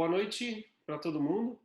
Boa noite para todo mundo.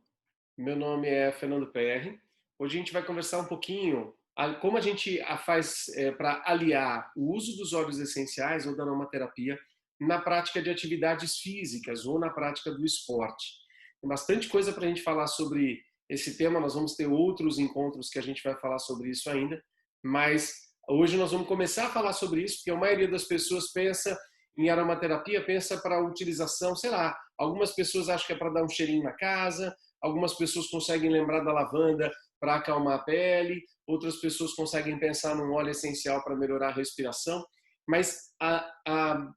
Meu nome é Fernando PR. Hoje a gente vai conversar um pouquinho como a gente faz para aliar o uso dos óleos essenciais ou da aromaterapia na prática de atividades físicas ou na prática do esporte. Tem bastante coisa para a gente falar sobre esse tema. Nós vamos ter outros encontros que a gente vai falar sobre isso ainda, mas hoje nós vamos começar a falar sobre isso porque a maioria das pessoas pensa em aromaterapia, pensa para utilização, sei lá, algumas pessoas acham que é para dar um cheirinho na casa, algumas pessoas conseguem lembrar da lavanda para acalmar a pele, outras pessoas conseguem pensar num óleo essencial para melhorar a respiração, mas a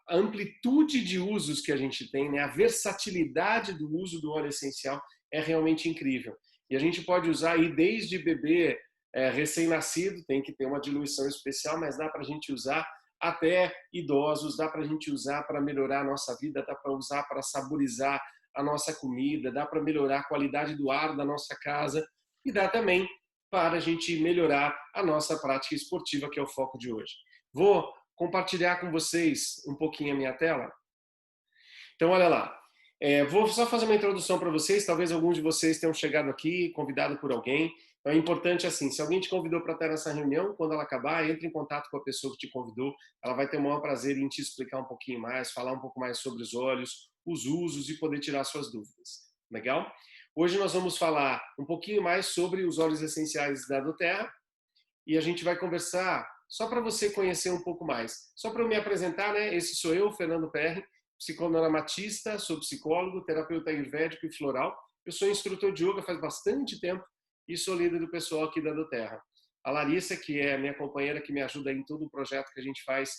amplitude de usos que a gente tem, né, a versatilidade do uso do óleo essencial é realmente incrível. E a gente pode usar aí desde bebê recém-nascido, tem que ter uma diluição especial, mas dá para a gente usar até idosos, dá para a gente usar para melhorar a nossa vida, dá para usar para saborizar a nossa comida, dá para melhorar a qualidade do ar da nossa casa e dá também para a gente melhorar a nossa prática esportiva, que é o foco de hoje. Vou compartilhar com vocês um pouquinho a minha tela. Então, olha lá. Vou só fazer uma introdução para vocês. Talvez alguns de vocês tenham chegado aqui, convidado por alguém. Então, é importante assim, se alguém te convidou para estar nessa reunião, quando ela acabar, entre em contato com a pessoa que te convidou. Ela vai ter o maior prazer em te explicar um pouquinho mais, falar um pouco mais sobre os óleos, os usos e poder tirar suas dúvidas. Legal? Hoje nós vamos falar um pouquinho mais sobre os óleos essenciais da doTERRA e a gente vai conversar só para você conhecer um pouco mais. Só para eu me apresentar, né? Esse sou eu, Fernando PR, psicodramatista, sou psicólogo, terapeuta ayurvédico e floral. Eu sou instrutor de yoga faz bastante tempo e sou líder do pessoal aqui da doTERRA. A Larissa, que é minha companheira, que me ajuda em todo o projeto que a gente faz,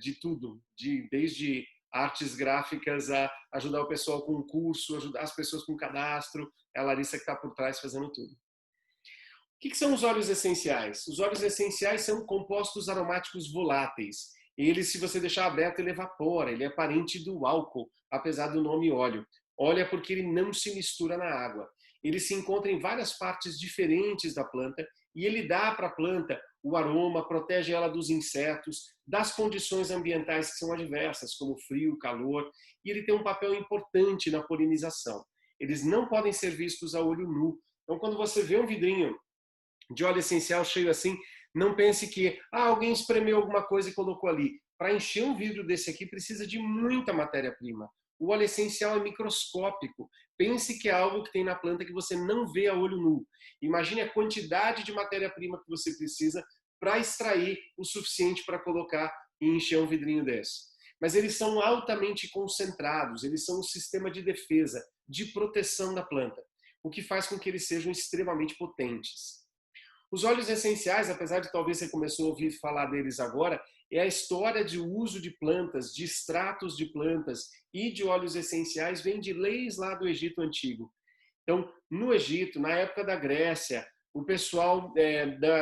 de tudo, desde artes gráficas a ajudar o pessoal com curso, ajudar as pessoas com cadastro. É a Larissa que está por trás fazendo tudo. O que são os óleos essenciais? Os óleos essenciais são compostos aromáticos voláteis. Ele, se você deixar aberto, ele evapora, ele é parente do álcool, apesar do nome óleo. Óleo é porque ele não se mistura na água. Ele se encontra em várias partes diferentes da planta e ele dá para a planta o aroma, protege ela dos insetos, das condições ambientais que são adversas, como frio, calor, e ele tem um papel importante na polinização. Eles não podem ser vistos a olho nu. Então, quando você vê um vidrinho de óleo essencial cheio assim, não pense que alguém espremeu alguma coisa e colocou ali. Para encher um vidro desse aqui precisa de muita matéria-prima. O óleo essencial é microscópico. Pense que é algo que tem na planta que você não vê a olho nu. Imagine a quantidade de matéria-prima que você precisa para extrair o suficiente para colocar e encher um vidrinho desse. Mas eles são altamente concentrados, eles são um sistema de defesa, de proteção da planta, o que faz com que eles sejam extremamente potentes. Os óleos essenciais, apesar de talvez você começou a ouvir falar deles agora, é a história de uso de plantas, de extratos de plantas e de óleos essenciais vem de leis lá do Egito Antigo. Então, no Egito, na época da Grécia, o pessoal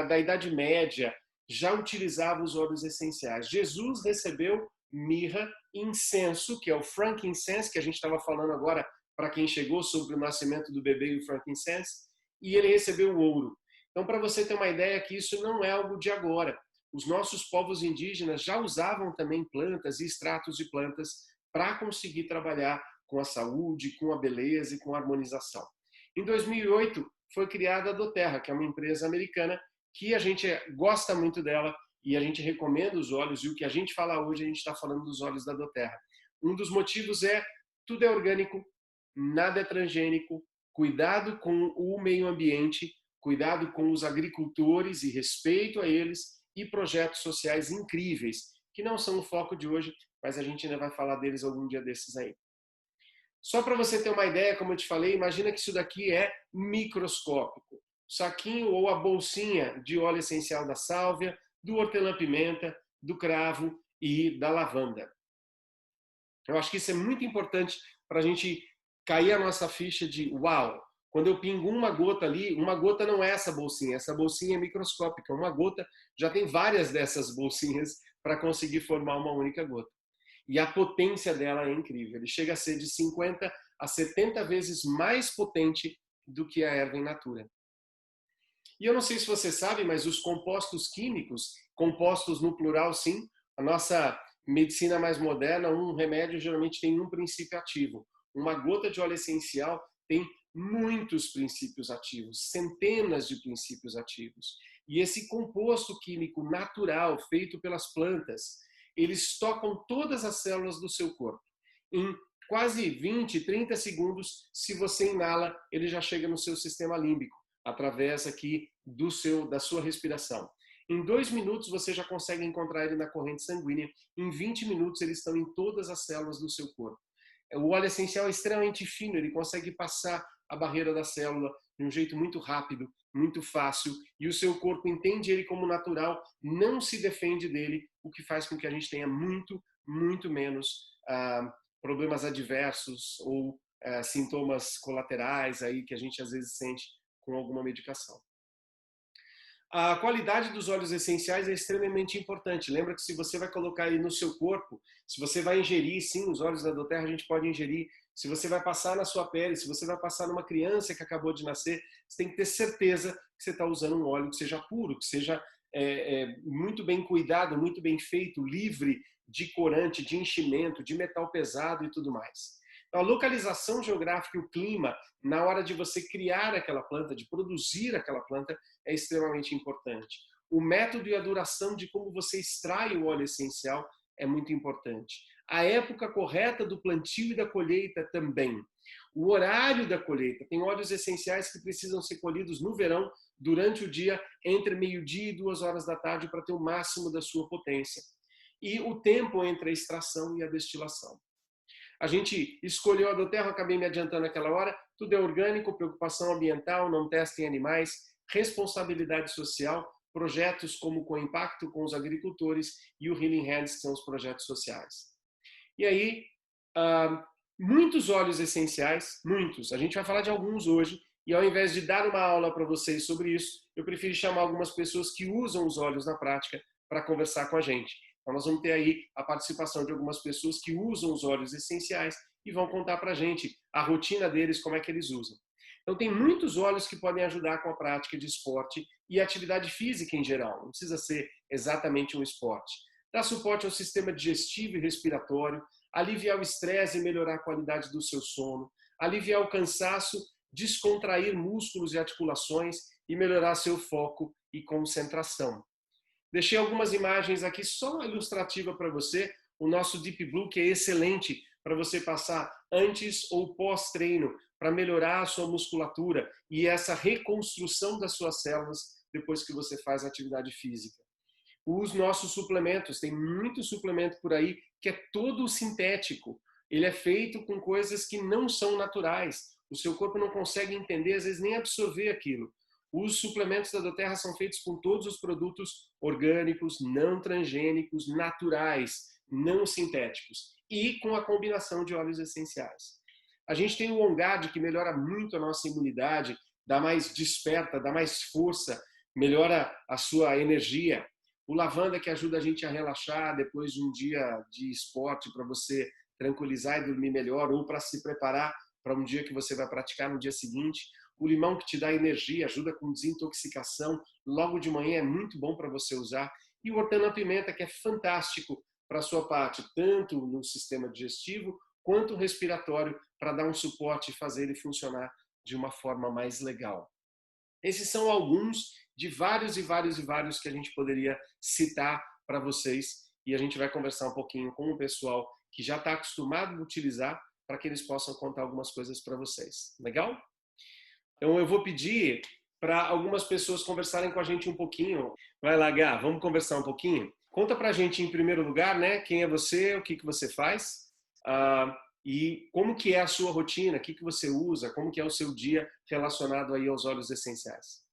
da Idade Média já utilizava os óleos essenciais. Jesus recebeu mirra, incenso, que é o frankincense, que a gente estava falando agora para quem chegou sobre o nascimento do bebê e o frankincense, e ele recebeu o ouro. Então, para você ter uma ideia que isso não é algo de agora. Os nossos povos indígenas já usavam também plantas e extratos de plantas para conseguir trabalhar com a saúde, com a beleza e com a harmonização. Em 2008, foi criada a doTERRA, que é uma empresa americana que a gente gosta muito dela e a gente recomenda os óleos, e o que a gente fala hoje, a gente está falando dos óleos da doTERRA. Um dos motivos é tudo é orgânico, nada é transgênico, cuidado com o meio ambiente, cuidado com os agricultores e respeito a eles e projetos sociais incríveis, que não são o foco de hoje, mas a gente ainda vai falar deles algum dia desses aí. Só para você ter uma ideia, como eu te falei, imagina que isso daqui é microscópico. O saquinho ou a bolsinha de óleo essencial da sálvia, do hortelã-pimenta, do cravo e da lavanda. Eu acho que isso é muito importante para a gente cair a nossa ficha de uau, quando eu pingo uma gota ali, uma gota não é essa bolsinha é microscópica. Uma gota já tem várias dessas bolsinhas para conseguir formar uma única gota. E a potência dela é incrível. Ele chega a ser de 50 a 70 vezes mais potente do que a erva in natura. E eu não sei se você sabe, mas os compostos químicos, compostos no plural sim, a nossa medicina mais moderna, um remédio geralmente tem um princípio ativo. Uma gota de óleo essencial tem muitos princípios ativos, centenas de princípios ativos. E esse composto químico natural feito pelas plantas, eles tocam todas as células do seu corpo. Em quase 20, 30 segundos, se você inala, ele já chega no seu sistema límbico, através aqui da sua respiração. Em 2 minutos você já consegue encontrar ele na corrente sanguínea. Em 20 minutos eles estão em todas as células do seu corpo. O óleo essencial é extremamente fino, ele consegue passar a barreira da célula de um jeito muito rápido, muito fácil, e o seu corpo entende ele como natural, não se defende dele, o que faz com que a gente tenha muito, muito menos problemas adversos ou sintomas colaterais aí que a gente às vezes sente com alguma medicação. A qualidade dos óleos essenciais é extremamente importante. Lembra que se você vai colocar ele no seu corpo, se você vai ingerir, sim, os óleos da doTERRA a gente pode ingerir, se você vai passar na sua pele, se você vai passar numa criança que acabou de nascer, você tem que ter certeza que você está usando um óleo que seja puro, que seja muito bem cuidado, muito bem feito, livre de corante, de enchimento, de metal pesado e tudo mais. Então, a localização geográfica e o clima, na hora de você criar aquela planta, de produzir aquela planta, é extremamente importante. O método e a duração de como você extrai o óleo essencial é muito importante. A época correta do plantio e da colheita também. O horário da colheita. Tem óleos essenciais que precisam ser colhidos no verão, durante o dia, entre meio-dia e 2 horas da tarde, para ter o máximo da sua potência. E o tempo entre a extração e a destilação. A gente escolheu a doTERRA, acabei me adiantando naquela hora, tudo é orgânico, preocupação ambiental, não testem animais, responsabilidade social, projetos como com impacto com os agricultores e o Healing Hands, que são os projetos sociais. E aí, muitos óleos essenciais, muitos, a gente vai falar de alguns hoje, e ao invés de dar uma aula para vocês sobre isso, eu prefiro chamar algumas pessoas que usam os óleos na prática para conversar com a gente. Então nós vamos ter aí a participação de algumas pessoas que usam os óleos essenciais e vão contar para a gente a rotina deles, como é que eles usam. Então tem muitos óleos que podem ajudar com a prática de esporte e atividade física em geral, não precisa ser exatamente um esporte. Dá suporte ao sistema digestivo e respiratório, aliviar o estresse e melhorar a qualidade do seu sono, aliviar o cansaço, descontrair músculos e articulações e melhorar seu foco e concentração. Deixei algumas imagens aqui só ilustrativa para você. O nosso Deep Blue, que é excelente para você passar antes ou pós-treino, para melhorar a sua musculatura e essa reconstrução das suas células depois que você faz atividade física. Os nossos suplementos, tem muito suplemento por aí que é todo sintético. Ele é feito com coisas que não são naturais. O seu corpo não consegue entender, às vezes nem absorver aquilo. Os suplementos da doTERRA são feitos com todos os produtos orgânicos, não transgênicos, naturais, não sintéticos e com a combinação de óleos essenciais. A gente tem o OnGuard, que melhora muito a nossa imunidade, dá mais desperta, dá mais força, melhora a sua energia. O lavanda, que ajuda a gente a relaxar depois de um dia de esporte, para você tranquilizar e dormir melhor, ou para se preparar para um dia que você vai praticar no dia seguinte. O limão, que te dá energia, ajuda com desintoxicação, logo de manhã é muito bom para você usar. E o hortelã-pimenta, que é fantástico para a sua parte, tanto no sistema digestivo quanto respiratório, para dar um suporte e fazer ele funcionar de uma forma mais legal. Esses são alguns de vários e vários e vários que a gente poderia citar para vocês, e a gente vai conversar um pouquinho com o pessoal que já está acostumado a utilizar, para que eles possam contar algumas coisas para vocês. Legal? Então eu vou pedir para algumas pessoas conversarem com a gente um pouquinho. Vai lá, Gá, vamos conversar um pouquinho? Conta para a gente, em primeiro lugar, né, quem é você, o que você faz, e como que é a sua rotina, o que você usa, como que é o seu dia relacionado aí aos óleos essenciais.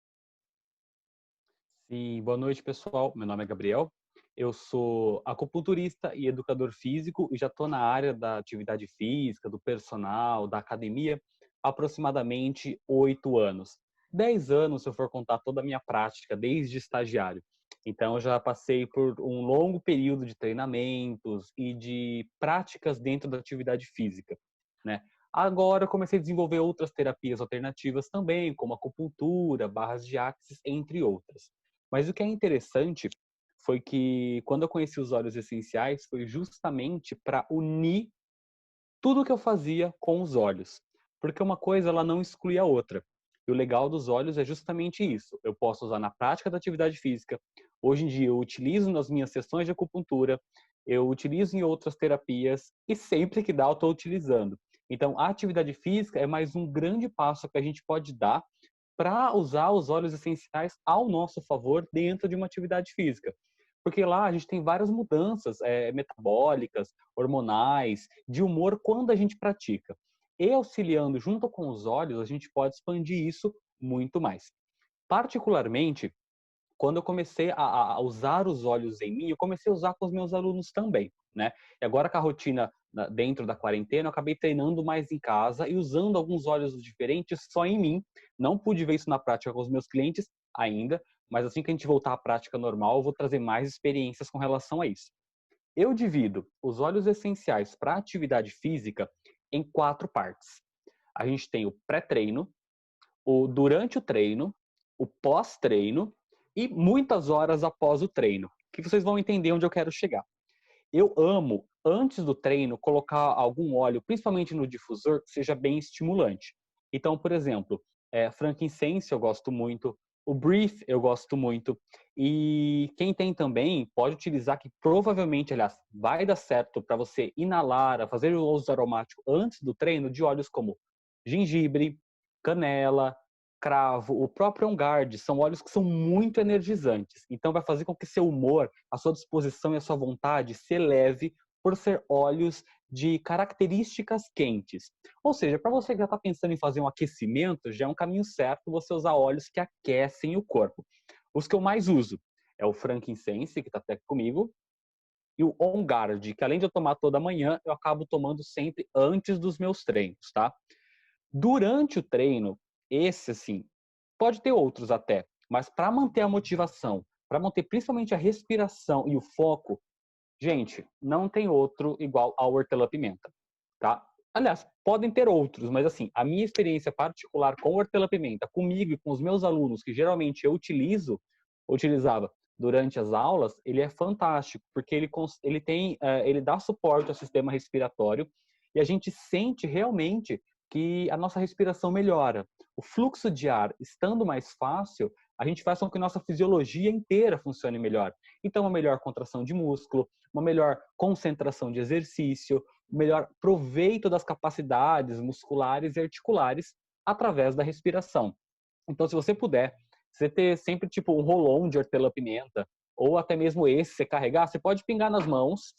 Sim, boa noite, pessoal. Meu nome é Gabriel. Eu sou acupunturista e educador físico e já estou na área da atividade física, do personal, da academia, há aproximadamente 8 anos. 10 anos, se eu for contar toda a minha prática, desde estagiário. Então, eu já passei por um longo período de treinamentos e de práticas dentro da atividade física, né? Agora, eu comecei a desenvolver outras terapias alternativas também, como acupuntura, barras de axis, entre outras. Mas o que é interessante foi que, quando eu conheci os óleos essenciais, foi justamente para unir tudo que eu fazia com os olhos, porque uma coisa ela não exclui a outra. E o legal dos olhos é justamente isso. Eu posso usar na prática da atividade física. Hoje em dia eu utilizo nas minhas sessões de acupuntura, eu utilizo em outras terapias e sempre que dá eu estou utilizando. Então a atividade física é mais um grande passo que a gente pode dar para usar os óleos essenciais ao nosso favor dentro de uma atividade física. Porque lá a gente tem várias mudanças metabólicas, hormonais, de humor quando a gente pratica. E auxiliando junto com os óleos, a gente pode expandir isso muito mais. Particularmente, quando eu comecei a usar os óleos em mim, eu comecei a usar com os meus alunos também, né? E agora com a rotina dentro da quarentena, eu acabei treinando mais em casa e usando alguns óleos diferentes só em mim. Não pude ver isso na prática com os meus clientes ainda, mas assim que a gente voltar à prática normal, eu vou trazer mais experiências com relação a isso. Eu divido os óleos essenciais para atividade física em 4 partes. A gente tem o pré-treino, o durante o treino, o pós-treino e muitas horas após o treino, que vocês vão entender onde eu quero chegar. Eu amo, antes do treino, colocar algum óleo, principalmente no difusor, que seja bem estimulante. Então, por exemplo, frankincense eu gosto muito, o brief eu gosto muito, e quem tem também pode utilizar, que provavelmente, aliás, vai dar certo para você inalar, a fazer o uso aromático antes do treino, de óleos como gengibre, canela, cravo, o próprio On Guard, são óleos que são muito energizantes. Então vai fazer com que seu humor, a sua disposição e a sua vontade se eleve por ser óleos de características quentes. Ou seja, para você que já está pensando em fazer um aquecimento, já é um caminho certo você usar óleos que aquecem o corpo. Os que eu mais uso é o frankincense, que está até comigo, e o On Guard, que além de eu tomar toda manhã, eu acabo tomando sempre antes dos meus treinos, tá? Durante o treino, esse assim, pode ter outros até, mas para manter a motivação, para manter principalmente a respiração e o foco, gente, não tem outro igual ao hortelã-pimenta, tá? Aliás, podem ter outros, mas assim, a minha experiência particular com hortelã-pimenta, comigo e com os meus alunos, que geralmente eu utilizava durante as aulas, ele é fantástico, porque ele tem, ele dá suporte ao sistema respiratório e a gente sente realmente que a nossa respiração melhora. O fluxo de ar estando mais fácil, a gente faz com que a nossa fisiologia inteira funcione melhor. Então, uma melhor contração de músculo, uma melhor concentração de exercício, melhor proveito das capacidades musculares e articulares através da respiração. Então, se você puder, você ter sempre tipo um roll-on de hortelã-pimenta, ou até mesmo esse, você carregar, você pode pingar nas mãos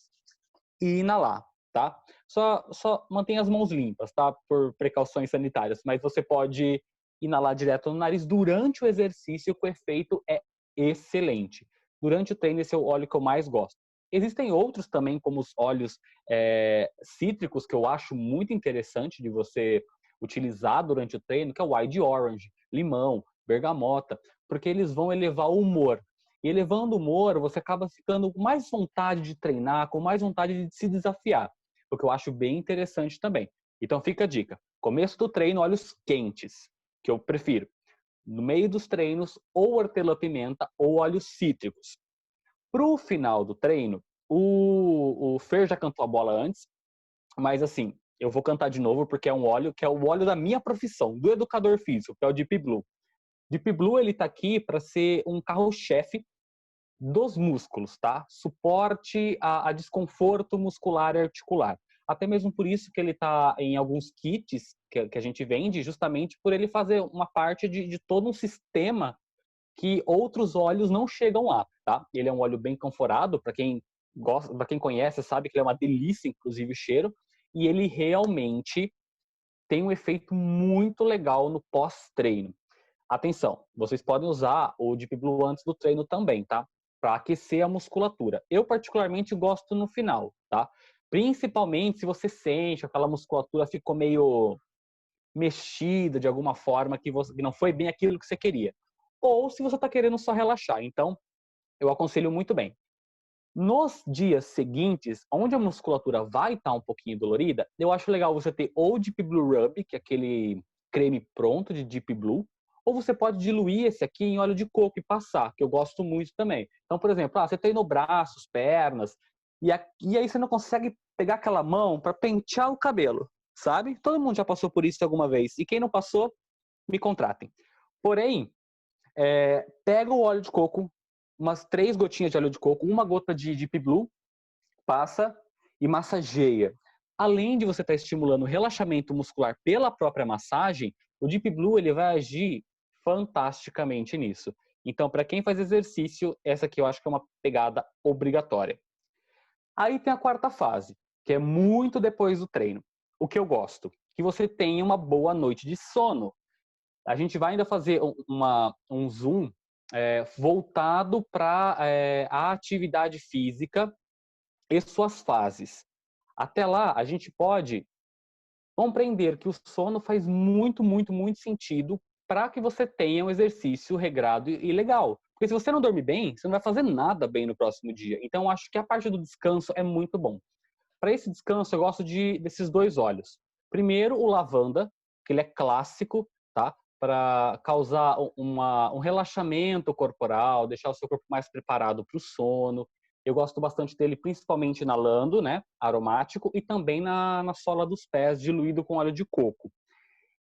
e inalar, tá? Só mantenha as mãos limpas, tá? Por precauções sanitárias, mas você pode inalar direto no nariz durante o exercício, que o efeito é excelente. Durante o treino, esse é o óleo que eu mais gosto. Existem outros também, como os óleos cítricos, que eu acho muito interessante de você utilizar durante o treino, que é o Wild Orange, limão, bergamota, porque eles vão elevar o humor. E elevando o humor, você acaba ficando com mais vontade de treinar, com mais vontade de se desafiar, o que eu acho bem interessante também. Então fica a dica. Começo do treino, óleos quentes, que eu prefiro. No meio dos treinos, ou hortelã-pimenta ou óleos cítricos. Pro final do treino, o Fer já cantou a bola antes, mas assim, eu vou cantar de novo porque é um óleo que é o óleo da minha profissão, do educador físico, que é o Deep Blue. Deep Blue, ele tá aqui para ser um carro-chefe dos músculos, tá? Suporte a desconforto muscular e articular. Até mesmo por isso que ele está em alguns kits que a gente vende, justamente por ele fazer uma parte de todo um sistema que outros óleos não chegam lá, tá? Ele é um óleo bem canforado, para quem gosta, para quem conhece, sabe que ele é uma delícia, inclusive o cheiro, e ele realmente tem um efeito muito legal no pós-treino. Atenção, vocês podem usar o Deep Blue antes do treino também, tá? Para aquecer a musculatura. Eu particularmente gosto no final, tá? Principalmente se você sente que aquela musculatura ficou meio mexida de alguma forma, que não foi bem aquilo que você queria. Ou se você está querendo só relaxar. Então, eu aconselho muito bem. Nos dias seguintes, onde a musculatura vai estar um pouquinho dolorida, eu acho legal você ter ou o Deep Blue Rub, que é aquele creme pronto de Deep Blue, ou você pode diluir esse aqui em óleo de coco e passar, que eu gosto muito também. Então, por exemplo, você treinou braços, pernas, e aí você não consegue pegar aquela mão para pentear o cabelo, sabe? Todo mundo já passou por isso alguma vez. E quem não passou, me contratem. Porém, pega o óleo de coco, umas 3 gotinhas de óleo de coco, uma gota de Deep Blue, passa e massageia. Além de você estar estimulando o relaxamento muscular pela própria massagem, o Deep Blue ele vai agir fantasticamente nisso. Então, para quem faz exercício, essa aqui eu acho que é uma pegada obrigatória. Aí tem a quarta fase, que é muito depois do treino. O que eu gosto? Que você tenha uma boa noite de sono. A gente vai ainda fazer um zoom voltado para a atividade física e suas fases. Até lá, a gente pode compreender que o sono faz muito, muito, muito sentido para que você tenha um exercício regrado e legal. Porque se você não dormir bem, você não vai fazer nada bem no próximo dia. Então, eu acho que a parte do descanso é muito bom. Para esse descanso, eu gosto desses 2 óleos. Primeiro, o lavanda, que ele é clássico, tá? Para causar um relaxamento corporal, deixar o seu corpo mais preparado para o sono. Eu gosto bastante dele, principalmente inalando, né? Aromático, e também na sola dos pés, diluído com óleo de coco.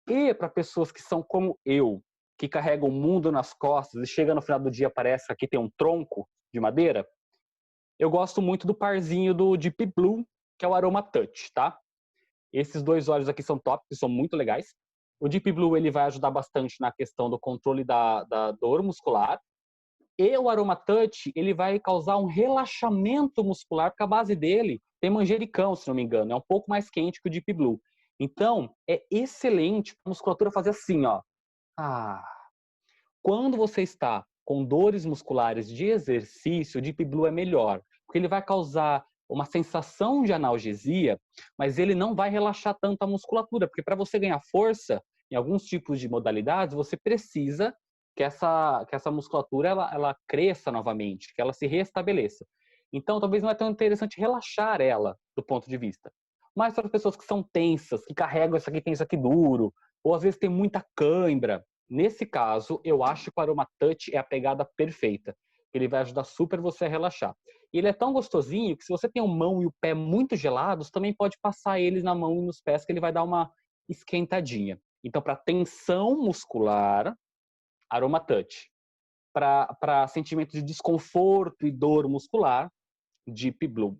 E para pessoas que são como eu, que carregam o mundo nas costas e chega no final do dia parece que aqui tem um tronco de madeira, eu gosto muito do parzinho do Deep Blue, que é o Aroma Touch, tá? Esses 2 óleos aqui são top, são muito legais. O Deep Blue ele vai ajudar bastante na questão do controle da dor muscular. E o Aroma Touch ele vai causar um relaxamento muscular, porque a base dele tem manjericão, se não me engano. É um pouco mais quente que o Deep Blue. Então, é excelente para a musculatura fazer assim, ó. Ah. Quando você está com dores musculares de exercício, o Deep Blue é melhor, porque ele vai causar uma sensação de analgesia, mas ele não vai relaxar tanto a musculatura, porque para você ganhar força em alguns tipos de modalidades, você precisa que essa musculatura ela cresça novamente, que ela se restabeleça. Então, talvez não é tão interessante relaxar ela do ponto de vista. Mas para as pessoas que são tensas, que carregam isso aqui, tem isso aqui duro, ou às vezes tem muita cãibra, nesse caso, eu acho que o Aroma Touch é a pegada perfeita. Ele vai ajudar super você a relaxar. E ele é tão gostosinho que se você tem a mão e o pé muito gelados, também pode passar eles na mão e nos pés, que ele vai dar uma esquentadinha. Então, para tensão muscular, Aroma Touch. Para sentimento de desconforto e dor muscular, Deep Blue.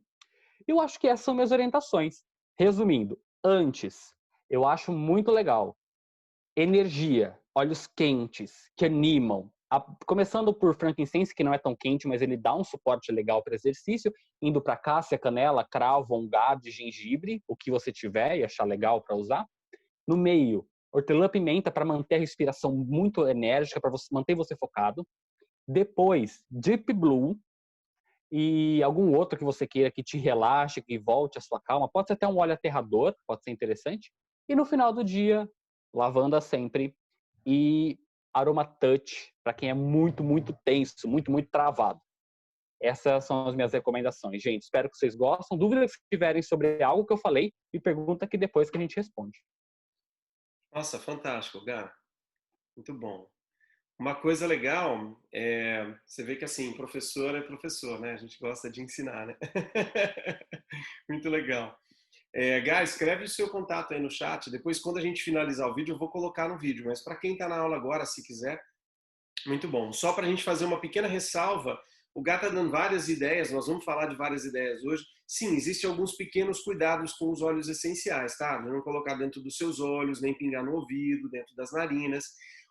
Eu acho que essas são minhas orientações. Resumindo, antes, eu acho muito legal energia, óleos quentes, que animam. Começando por frankincense, que não é tão quente, mas ele dá um suporte legal para exercício, indo para cássia, canela, cravo, ongado, gengibre, o que você tiver e achar legal para usar. No meio, hortelã-pimenta para manter a respiração muito enérgica, para manter você focado. Depois, Deep Blue e algum outro que você queira que te relaxe, que volte a sua calma. Pode ser até um óleo aterrador, pode ser interessante. E no final do dia, lavanda sempre e Aroma Touch, para quem é muito, muito tenso, muito, muito travado. Essas são as minhas recomendações, gente. Espero que vocês gostem. Dúvidas que tiverem sobre algo que eu falei, me pergunta aqui depois que a gente responde. Nossa, fantástico, Gá. Muito bom. Uma coisa legal é, você vê que assim, professor é professor, né? A gente gosta de ensinar, né? Muito legal. Gá, escreve o seu contato aí no chat. Depois, quando a gente finalizar o vídeo, eu vou colocar no vídeo. Mas para quem está na aula agora, se quiser, muito bom. Só para a gente fazer uma pequena ressalva, o Gá está dando várias ideias, nós vamos falar de várias ideias hoje. Sim, existem alguns pequenos cuidados com os óleos essenciais, tá? Não colocar dentro dos seus olhos, nem pingar no ouvido, dentro das narinas.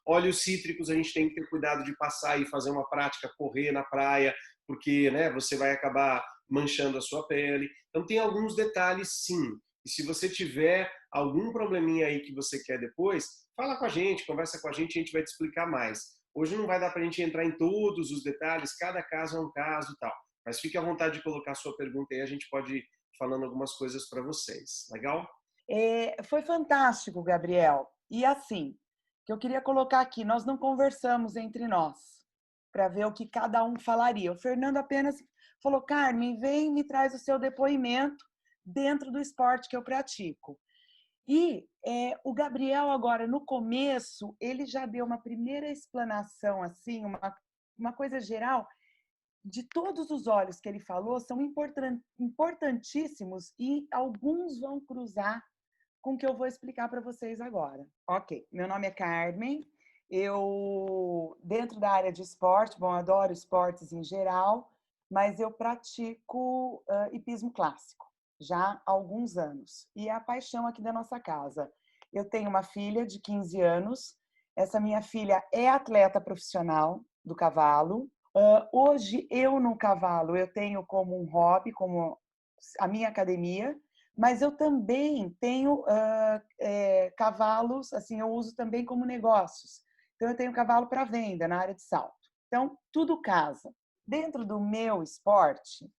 Óleos cítricos a gente tem que ter cuidado de passar e fazer uma prática, correr na praia, porque né, você vai acabar manchando a sua pele. Então tem alguns detalhes sim. E se você tiver algum probleminha aí que você quer depois, fala com a gente, conversa com a gente vai te explicar mais. Hoje não vai dar para a gente entrar em todos os detalhes, cada caso é um caso e tal. Mas fique à vontade de colocar a sua pergunta aí, a gente pode ir falando algumas coisas para vocês. Legal? Foi fantástico, Gabriel. E assim, que eu queria colocar aqui, nós não conversamos entre nós para ver o que cada um falaria. O Fernando apenas falou: Carmen, vem me traz o seu depoimento dentro do esporte que eu pratico. E o Gabriel agora, no começo, ele já deu uma primeira explanação, assim, uma coisa geral, de todos os olhos que ele falou, são importantíssimos e alguns vão cruzar com o que eu vou explicar para vocês agora. Ok, meu nome é Carmen, eu, dentro da área de esporte, bom, adoro esportes em geral, mas eu pratico hipismo clássico já há alguns anos, e é a paixão aqui da nossa casa. Eu tenho uma filha de 15 anos, essa minha filha é atleta profissional do cavalo. Hoje, eu no cavalo, eu tenho como um hobby, como a minha academia, mas eu também tenho cavalos, assim, eu uso também como negócios. Então, eu tenho cavalo para venda na área de salto. Então, tudo casa. Dentro do meu esporte,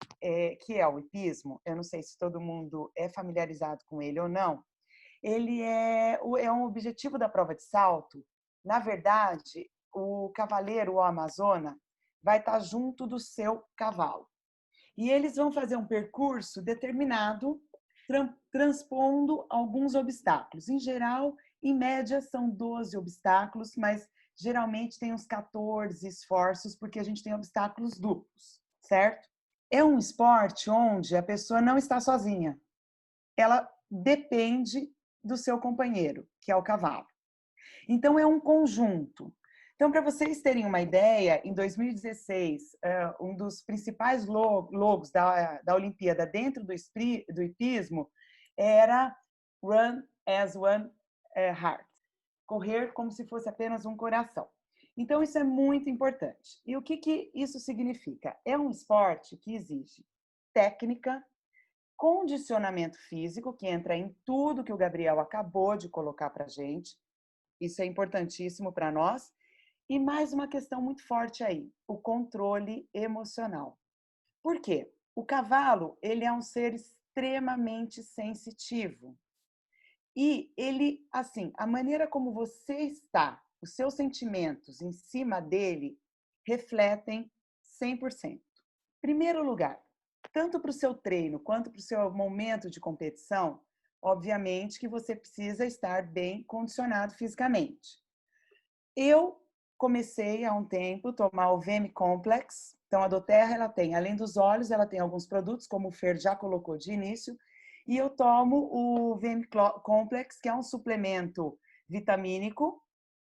que é o hipismo, eu não sei se todo mundo é familiarizado com ele ou não, ele é um objetivo da prova de salto. Na verdade, o cavaleiro ou a amazona vai estar junto do seu cavalo. E eles vão fazer um percurso determinado, transpondo alguns obstáculos. Em geral, em média, são 12 obstáculos, mas geralmente tem uns 14 esforços, porque a gente tem obstáculos duplos, certo? É um esporte onde a pessoa não está sozinha. Ela depende do seu companheiro, que é o cavalo. Então, é um conjunto. Então, para vocês terem uma ideia, em 2016, um dos principais logos da Olimpíada dentro do hipismo era Run as One Heart, correr como se fosse apenas um coração. Então, isso é muito importante. E o que isso significa? É um esporte que exige técnica, condicionamento físico, que entra em tudo que o Gabriel acabou de colocar para a gente. Isso é importantíssimo para nós. E mais uma questão muito forte aí, o controle emocional. Por quê? O cavalo, ele é um ser extremamente sensitivo. E ele, assim, a maneira como você está, os seus sentimentos em cima dele, refletem 100%. Primeiro lugar, tanto para o seu treino quanto para o seu momento de competição, obviamente que você precisa estar bem condicionado fisicamente. Eu comecei há um tempo a tomar o VM Complex. Então, a doTERRA, ela tem, além dos óleos, ela tem alguns produtos, como o Fer já colocou de início, e eu tomo o VM Complex, que é um suplemento vitamínico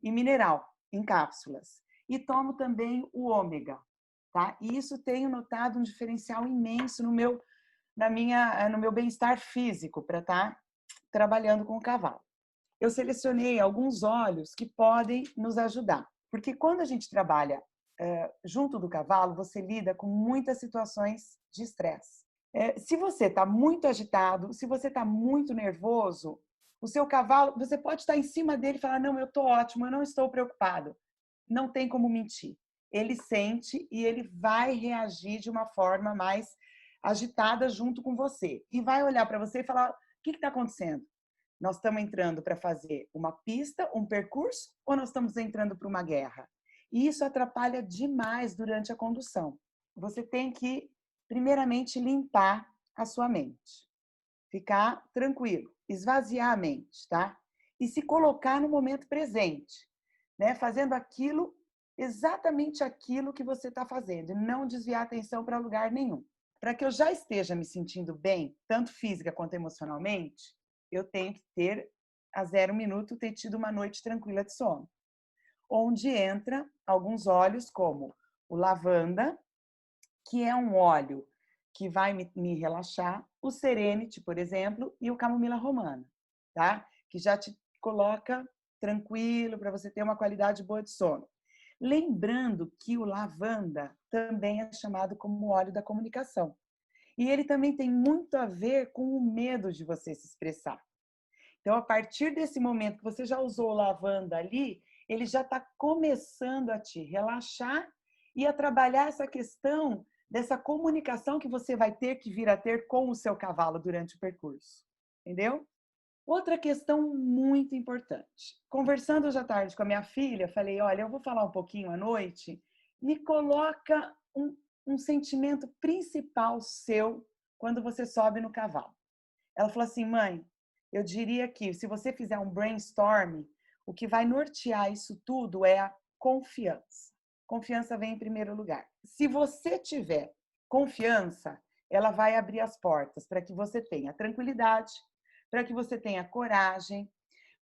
e mineral, em cápsulas. E tomo também o ômega, tá? E isso tenho notado um diferencial imenso no meu bem-estar físico, para estar trabalhando com o cavalo. Eu selecionei alguns óleos que podem nos ajudar. Porque quando a gente trabalha junto do cavalo, você lida com muitas situações de estresse. Se você está muito agitado, se você está muito nervoso, o seu cavalo, você pode estar em cima dele e falar, não, eu estou ótimo, eu não estou preocupado. Não tem como mentir. Ele sente e ele vai reagir de uma forma mais agitada junto com você. E vai olhar para você e falar, o que está acontecendo? Nós estamos entrando para fazer uma pista, um percurso, ou nós estamos entrando para uma guerra? E isso atrapalha demais durante a condução. Você tem que, primeiramente, limpar a sua mente. Ficar tranquilo, esvaziar a mente, tá? E se colocar no momento presente, né? Fazendo aquilo, exatamente aquilo que você está fazendo, e não desviar a atenção para lugar nenhum. Para que eu já esteja me sentindo bem, tanto física quanto emocionalmente, eu tenho que ter, a 0 minuto, ter tido uma noite tranquila de sono. Onde entra alguns óleos, como o lavanda, que é um óleo que vai me relaxar, o Serenity, por exemplo, e o Camomila Romana, tá? Que já te coloca tranquilo para você ter uma qualidade boa de sono. Lembrando que o lavanda também é chamado como óleo da comunicação. E ele também tem muito a ver com o medo de você se expressar. Então, a partir desse momento que você já usou o lavanda ali, ele já está começando a te relaxar e a trabalhar essa questão dessa comunicação que você vai ter que vir a ter com o seu cavalo durante o percurso. Entendeu? Outra questão muito importante. Conversando hoje à tarde com a minha filha, falei, olha, eu vou falar um pouquinho à noite, me coloca um sentimento principal seu quando você sobe no cavalo. Ela falou assim, mãe, eu diria que se você fizer um brainstorm, o que vai nortear isso tudo é a confiança. confiança vem em primeiro lugar. Se você tiver confiança, ela vai abrir as portas para que você tenha tranquilidade, para que você tenha coragem,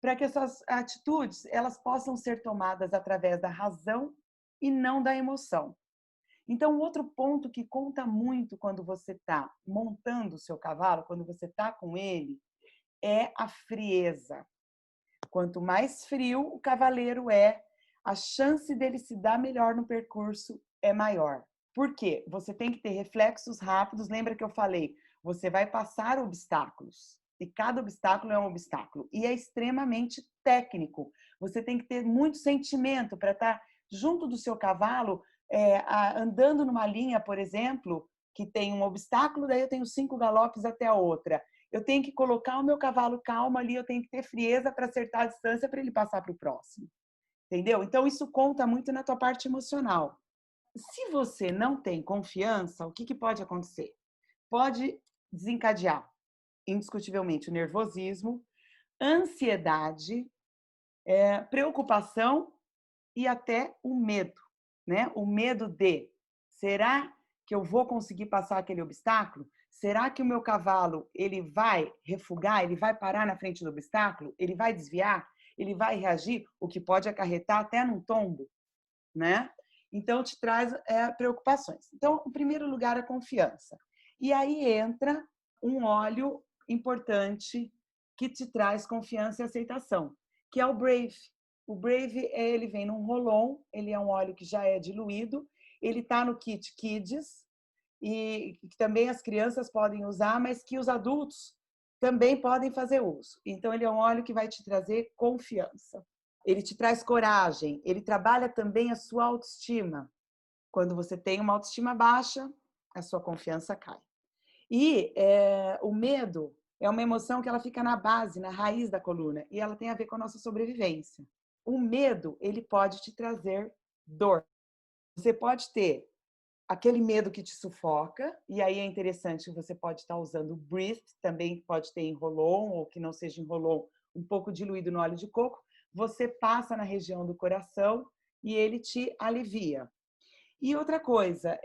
para que essas atitudes elas possam ser tomadas através da razão e não da emoção. Então, outro ponto que conta muito quando você está montando o seu cavalo, quando você está com ele, é a frieza. Quanto mais frio o cavaleiro é, a chance dele se dar melhor no percurso é maior. Por quê? Você tem que ter reflexos rápidos. Lembra que eu falei? Você vai passar obstáculos. E cada obstáculo é um obstáculo. E é extremamente técnico. Você tem que ter muito sentimento para estar junto do seu cavalo, andando numa linha, por exemplo, que tem um obstáculo, daí eu tenho 5 galopes até a outra. Eu tenho que colocar o meu cavalo calmo ali, eu tenho que ter frieza para acertar a distância para ele passar para o próximo. Entendeu? Então, isso conta muito na tua parte emocional. Se você não tem confiança, o que pode acontecer? Pode desencadear, indiscutivelmente, o nervosismo, ansiedade, preocupação e até o medo, né? O medo de, será que eu vou conseguir passar aquele obstáculo? Será que o meu cavalo, ele vai refugar, ele vai parar na frente do obstáculo? Ele vai desviar? Ele vai reagir? O que pode acarretar até num tombo, né? Então, te traz preocupações. Então, em primeiro lugar, a confiança. E aí entra um óleo importante que te traz confiança e aceitação, que é o Brave. O Brave, ele vem num roll-on, ele é um óleo que já é diluído, ele está no kit Kids, e que também as crianças podem usar, mas que os adultos também podem fazer uso. Então, ele é um óleo que vai te trazer confiança. Ele te traz coragem, ele trabalha também a sua autoestima. Quando você tem uma autoestima baixa, a sua confiança cai. E o medo é uma emoção que ela fica na base, na raiz da coluna, e ela tem a ver com a nossa sobrevivência. O medo, ele pode te trazer dor. Você pode ter aquele medo que te sufoca, e aí é interessante que você pode estar usando o Breathe, também pode ter em roll-on, ou que não seja em roll-on, um pouco diluído no óleo de coco. Você passa na região do coração e ele te alivia. E outra coisa,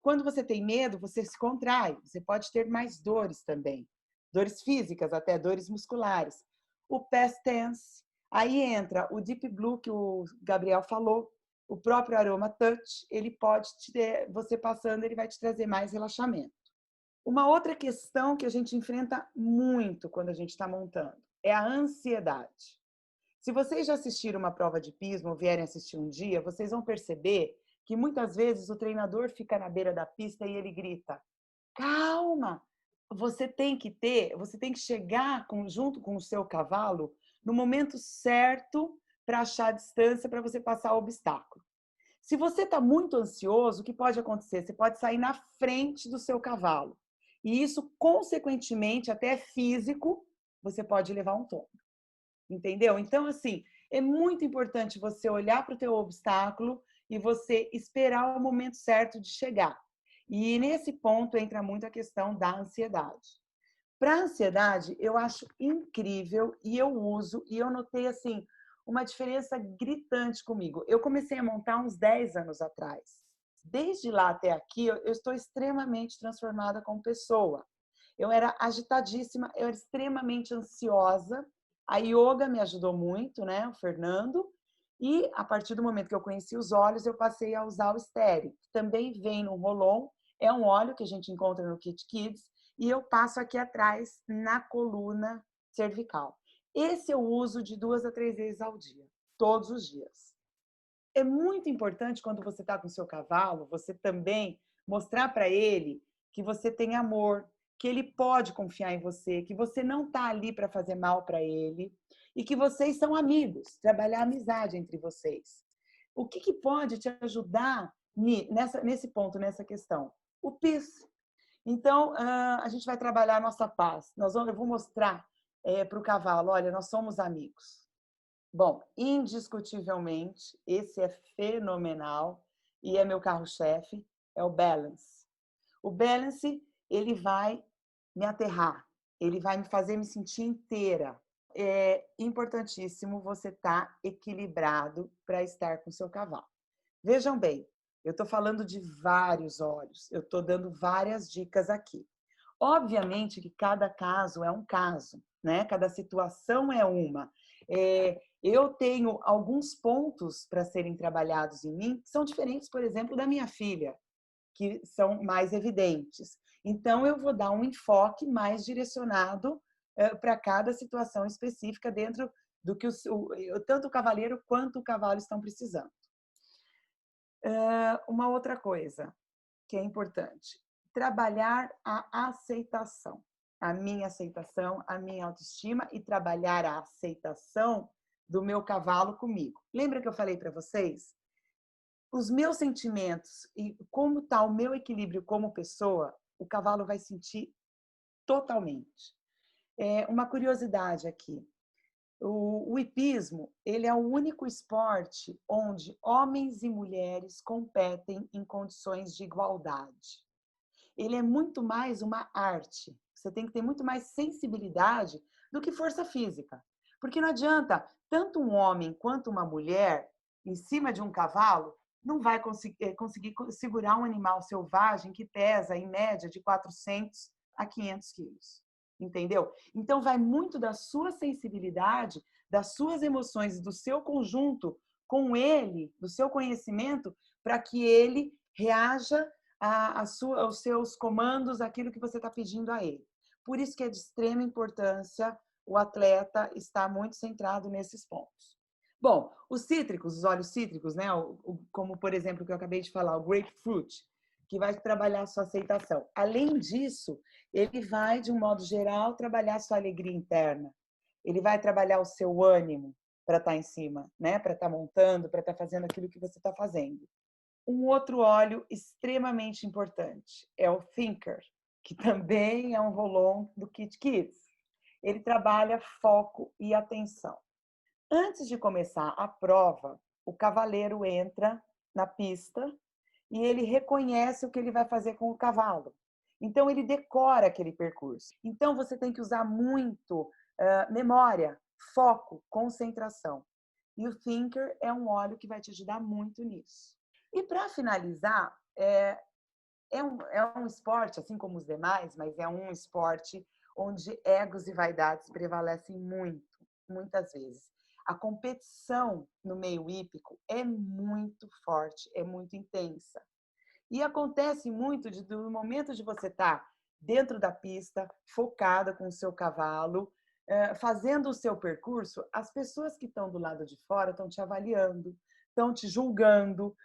quando você tem medo, você se contrai, você pode ter mais dores também. Dores físicas, até dores musculares. O Past Tense, aí entra o Deep Blue que o Gabriel falou, o próprio Aroma Touch, ele pode você passando, ele vai te trazer mais relaxamento. Uma outra questão que a gente enfrenta muito quando a gente está montando é a ansiedade. Se vocês já assistiram uma prova de pismo ou vierem assistir um dia, vocês vão perceber que muitas vezes o treinador fica na beira da pista e ele grita: calma! Você tem que chegar junto com o seu cavalo no momento certo para achar a distância para você passar o obstáculo. Se você está muito ansioso, o que pode acontecer? Você pode sair na frente do seu cavalo. E isso, consequentemente, até físico, você pode levar um tombo. Entendeu? Então, assim, é muito importante você olhar para o teu obstáculo e você esperar o momento certo de chegar. E nesse ponto entra muito a questão da ansiedade. Para a ansiedade, eu acho incrível e eu uso, e eu notei, assim, uma diferença gritante comigo. Eu comecei a montar uns 10 anos atrás. Desde lá até aqui, eu estou extremamente transformada como pessoa. Eu era agitadíssima, eu era extremamente ansiosa. A yoga me ajudou muito, né, o Fernando. E a partir do momento que eu conheci os óleos, eu passei a usar o Steri, que também vem no roll-on. É um óleo que a gente encontra no Kit Kids. E eu passo aqui atrás na coluna cervical. Esse eu uso de 2 a 3 vezes ao dia, todos os dias. É muito importante quando você está com o seu cavalo, você também mostrar para ele que você tem amor, que ele pode confiar em você, que você não está ali para fazer mal para ele e que vocês são amigos, trabalhar a amizade entre vocês. O que pode te ajudar nesse ponto, nessa questão? O peace. Então, a gente vai trabalhar a nossa paz. Eu vou mostrar para o cavalo, olha, nós somos amigos. Bom, indiscutivelmente, esse é fenomenal e é meu carro-chefe, é o Balance. O Balance, ele vai me aterrar, ele vai me fazer me sentir inteira. é importantíssimo você estar equilibrado para estar com o seu cavalo. Vejam bem, eu estou falando de vários olhos, eu estou dando várias dicas aqui. Obviamente que cada caso é um caso, né? Cada situação é uma. Eu tenho alguns pontos para serem trabalhados em mim que são diferentes, por exemplo, da minha filha, que são mais evidentes. Então, eu vou dar um enfoque mais direcionado para cada situação específica dentro do que tanto o cavaleiro quanto o cavalo estão precisando. Uma outra coisa que é importante, trabalhar a aceitação, a minha autoestima e trabalhar a aceitação do meu cavalo comigo. Lembra que eu falei para vocês? Os meus sentimentos e como está o meu equilíbrio como pessoa, o cavalo vai sentir totalmente. Uma curiosidade aqui. O hipismo, ele é o único esporte onde homens e mulheres competem em condições de igualdade. Ele é muito mais uma arte. Você tem que ter muito mais sensibilidade do que força física. Porque não adianta, tanto um homem quanto uma mulher, em cima de um cavalo, não vai conseguir segurar um animal selvagem que pesa, em média, de 400 a 500 quilos. Entendeu? Então, vai muito da sua sensibilidade, das suas emoções, do seu conjunto com ele, do seu conhecimento, para que ele reaja aos seus comandos, aquilo que você está pedindo a ele. Por isso que é de extrema importância o atleta estar muito centrado nesses pontos. Bom, os cítricos, os óleos cítricos, né? Como, por exemplo, o que eu acabei de falar, o grapefruit, que vai trabalhar a sua aceitação. Além disso, ele vai, de um modo geral, trabalhar a sua alegria interna. Ele vai trabalhar o seu ânimo para estar em cima, né? Para estar montando, para estar fazendo aquilo que você está fazendo. Um outro óleo extremamente importante é o Thinker, que também é um rolon do Kit Kids. Ele trabalha foco e atenção. Antes de começar a prova, o cavaleiro entra na pista e ele reconhece o que ele vai fazer com o cavalo. Então, ele decora aquele percurso. Então, você tem que usar muito memória, foco, concentração. E o Thinker é um óleo que vai te ajudar muito nisso. E, para finalizar, é um esporte, assim como os demais, mas é um esporte onde egos e vaidades prevalecem muito, muitas vezes. A competição no meio hípico é muito forte, é muito intensa. E acontece muito do momento de você estar dentro da pista, focada com o seu cavalo, fazendo o seu percurso, as pessoas que estão do lado de fora estão te avaliando, estão te julgando.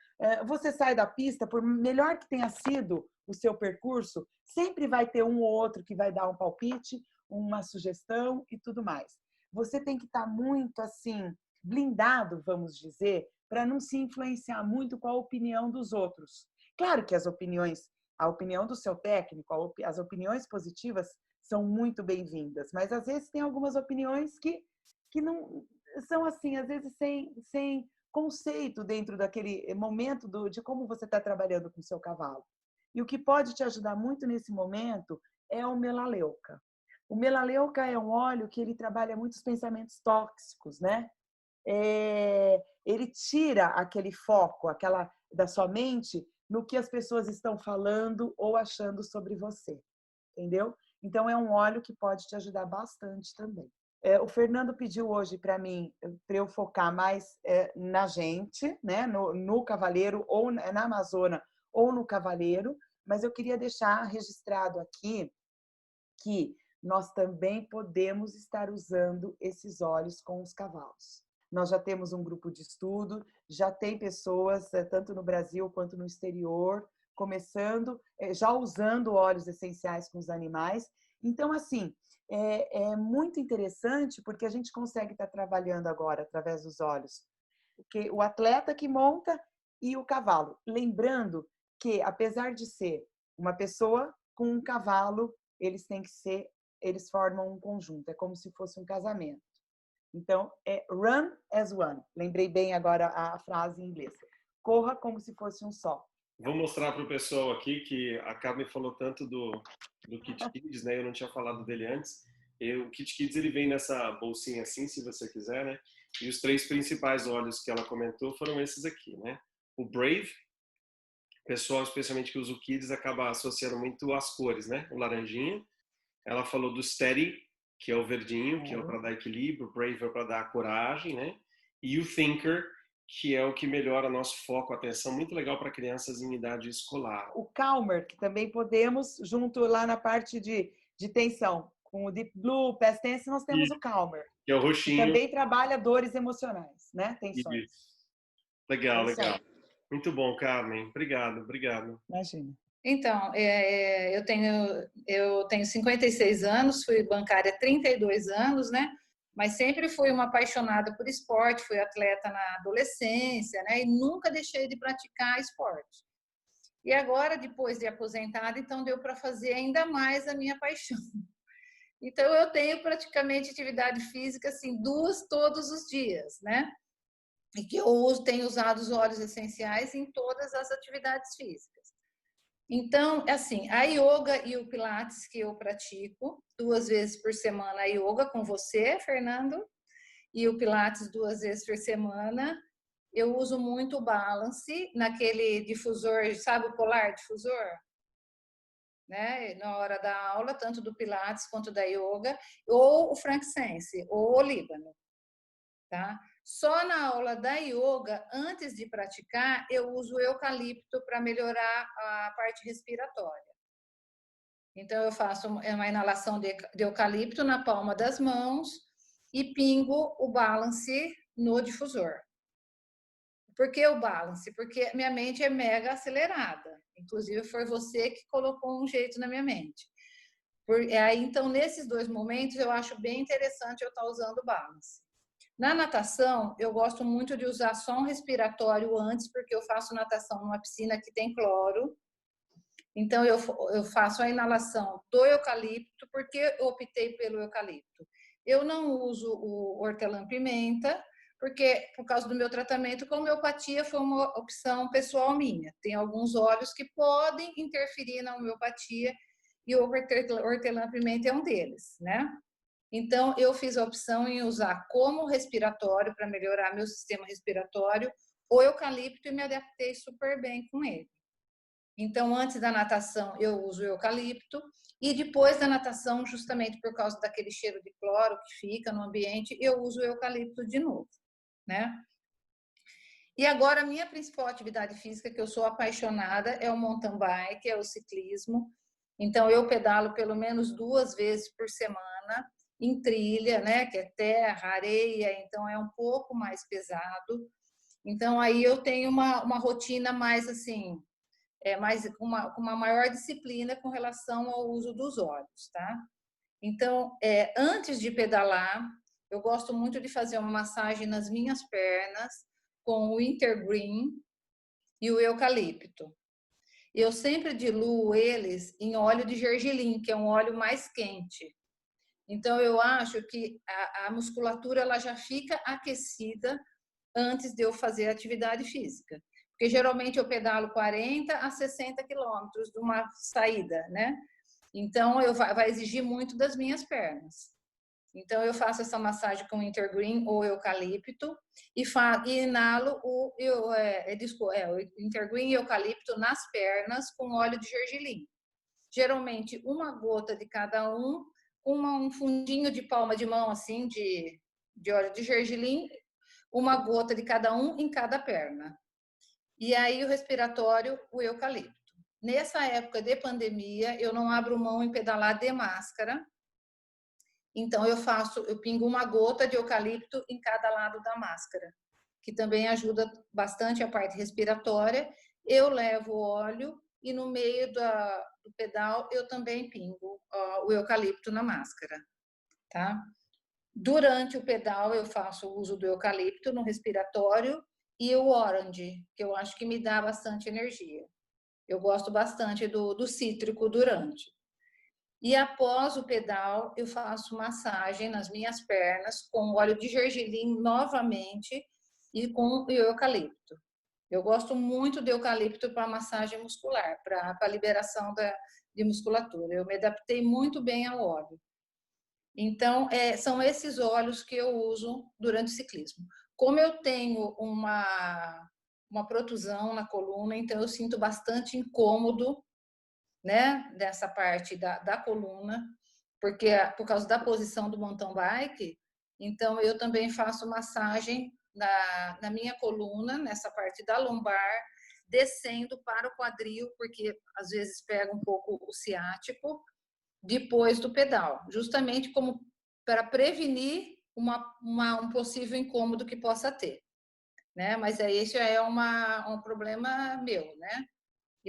Você sai da pista, por melhor que tenha sido o seu percurso, sempre vai ter um ou outro que vai dar um palpite, uma sugestão e tudo mais. Você tem que estar muito assim, blindado, vamos dizer, para não se influenciar muito com a opinião dos outros. Claro que a opinião do seu técnico, as opiniões positivas são muito bem-vindas, mas às vezes tem algumas opiniões que não são assim, às vezes sem conceito dentro daquele momento de como você está trabalhando com o seu cavalo. E o que pode te ajudar muito nesse momento é o melaleuca. O melaleuca é um óleo que ele trabalha muitos pensamentos tóxicos, né? Ele tira aquele foco, da sua mente no que as pessoas estão falando ou achando sobre você, entendeu? Então, é um óleo que pode te ajudar bastante também. O Fernando pediu hoje para mim, para eu focar mais na gente, né? no cavaleiro, ou na Amazona, ou no cavaleiro, mas eu queria deixar registrado aqui que nós também podemos estar usando esses óleos com os cavalos. Nós já temos um grupo de estudo, já tem pessoas, tanto no Brasil quanto no exterior, começando, já usando óleos essenciais com os animais. Então, assim, é muito interessante porque a gente consegue estar trabalhando agora através dos óleos. Porque o atleta que monta e o cavalo. Lembrando que, apesar de ser uma pessoa com um cavalo, eles formam um conjunto, é como se fosse um casamento. Então, é run as one. Lembrei bem agora a frase em inglês. Corra como se fosse um só. Vou mostrar para o pessoal aqui que a Carmen falou tanto do Kit Kids, né? Eu não tinha falado dele antes. O Kit Kids ele vem nessa bolsinha assim, se você quiser, né? E os 3 principais óleos que ela comentou foram esses aqui, né? O Brave, o pessoal especialmente que usa o Kids acaba associando muito as cores, né? O laranjinha. Ela falou do Steady, que é o verdinho, que é para dar equilíbrio, o Brave é para dar coragem, né? E o Thinker, que é o que melhora nosso foco, atenção, muito legal para crianças em idade escolar. O Calmer, que também podemos, junto lá na parte de tensão, com o Deep Blue, Past Tense, nós temos Isso, o Calmer, que é o que roxinho. também trabalha dores emocionais, né? Tensões. Isso. Legal, É isso legal. aí. Muito bom, Carmen. Obrigado, obrigado. Imagina. Então, eu tenho 56 anos, fui bancária há 32 anos, né? Mas sempre fui uma apaixonada por esporte, fui atleta na adolescência, né? E nunca deixei de praticar esporte. E agora, depois de aposentada, então deu para fazer ainda mais a minha paixão. Então, eu tenho praticamente atividade física, assim, 2 todos os dias, né? E que eu tenho usado os óleos essenciais em todas as atividades físicas. Então, assim, a yoga e o pilates que eu pratico 2 vezes por semana, a yoga com você, Fernando, e o pilates 2 vezes por semana. Eu uso muito o balance naquele difusor, sabe o polar difusor? Né? Na hora da aula, tanto do pilates quanto da yoga, ou o frankincense, ou o líbano, tá? Só na aula da yoga, antes de praticar, eu uso o eucalipto para melhorar a parte respiratória. Então, eu faço uma inalação de eucalipto na palma das mãos e pingo o balance no difusor. Por que o balance? Porque minha mente é mega acelerada. Inclusive, foi você que colocou um jeito na minha mente. Então, nesses 2 momentos, eu acho bem interessante eu estar usando o balance. Na natação, eu gosto muito de usar só um respiratório antes, porque eu faço natação numa piscina que tem cloro. Então, eu faço a inalação do eucalipto, porque eu optei pelo eucalipto. Eu não uso o hortelã-pimenta, porque por causa do meu tratamento com homeopatia foi uma opção pessoal minha. Tem alguns óleos que podem interferir na homeopatia e o hortelã-pimenta é um deles, né? Então, eu fiz a opção em usar como respiratório para melhorar meu sistema respiratório o eucalipto e me adaptei super bem com ele. Então, antes da natação, eu uso o eucalipto e depois da natação, justamente por causa daquele cheiro de cloro que fica no ambiente, eu uso o eucalipto de novo, né? E agora, a minha principal atividade física, que eu sou apaixonada, é o mountain bike, é o ciclismo. Então, eu pedalo pelo menos 2 vezes por semana em trilha, né? Que é terra, areia, então é um pouco mais pesado. Então, aí eu tenho uma rotina mais assim, mais uma maior disciplina com relação ao uso dos óleos, tá? Então, antes de pedalar, eu gosto muito de fazer uma massagem nas minhas pernas com o Wintergreen e o eucalipto. Eu sempre diluo eles em óleo de gergelim, que é um óleo mais quente. Então, eu acho que a musculatura ela já fica aquecida antes de eu fazer a atividade física. Porque geralmente eu pedalo 40 a 60 quilômetros de uma saída, né? Então, vai exigir muito das minhas pernas. Então, eu faço essa massagem com Intergreen ou eucalipto e inalo o Intergreen e eucalipto nas pernas com óleo de gergelim. Geralmente, uma gota de cada um, um fundinho de palma de mão, assim, de óleo de gergelim, uma gota de cada um em cada perna. E aí, o respiratório, o eucalipto. Nessa época de pandemia, eu não abro mão em pedalar de máscara. Então, eu pingo uma gota de eucalipto em cada lado da máscara, que também ajuda bastante a parte respiratória. Eu levo óleo e no meio do pedal eu também pingo o eucalipto na máscara, tá? Durante o pedal eu faço o uso do eucalipto no respiratório e o orange, que eu acho que me dá bastante energia. Eu gosto bastante do cítrico durante. E após o pedal, eu faço massagem nas minhas pernas com óleo de gergelim novamente e com o eucalipto. Eu gosto muito de eucalipto para massagem muscular, para liberação de musculatura. Eu me adaptei muito bem ao óleo. Então, são esses óleos que eu uso durante o ciclismo. Como eu tenho uma protusão na coluna, então eu sinto bastante incômodo, né, dessa parte da coluna, porque por causa da posição do mountain bike, então eu também faço massagem na minha coluna, nessa parte da lombar, descendo para o quadril, porque às vezes pega um pouco o ciático, depois do pedal, justamente como para prevenir um possível incômodo que possa ter, né? Mas aí isso é um problema meu, né?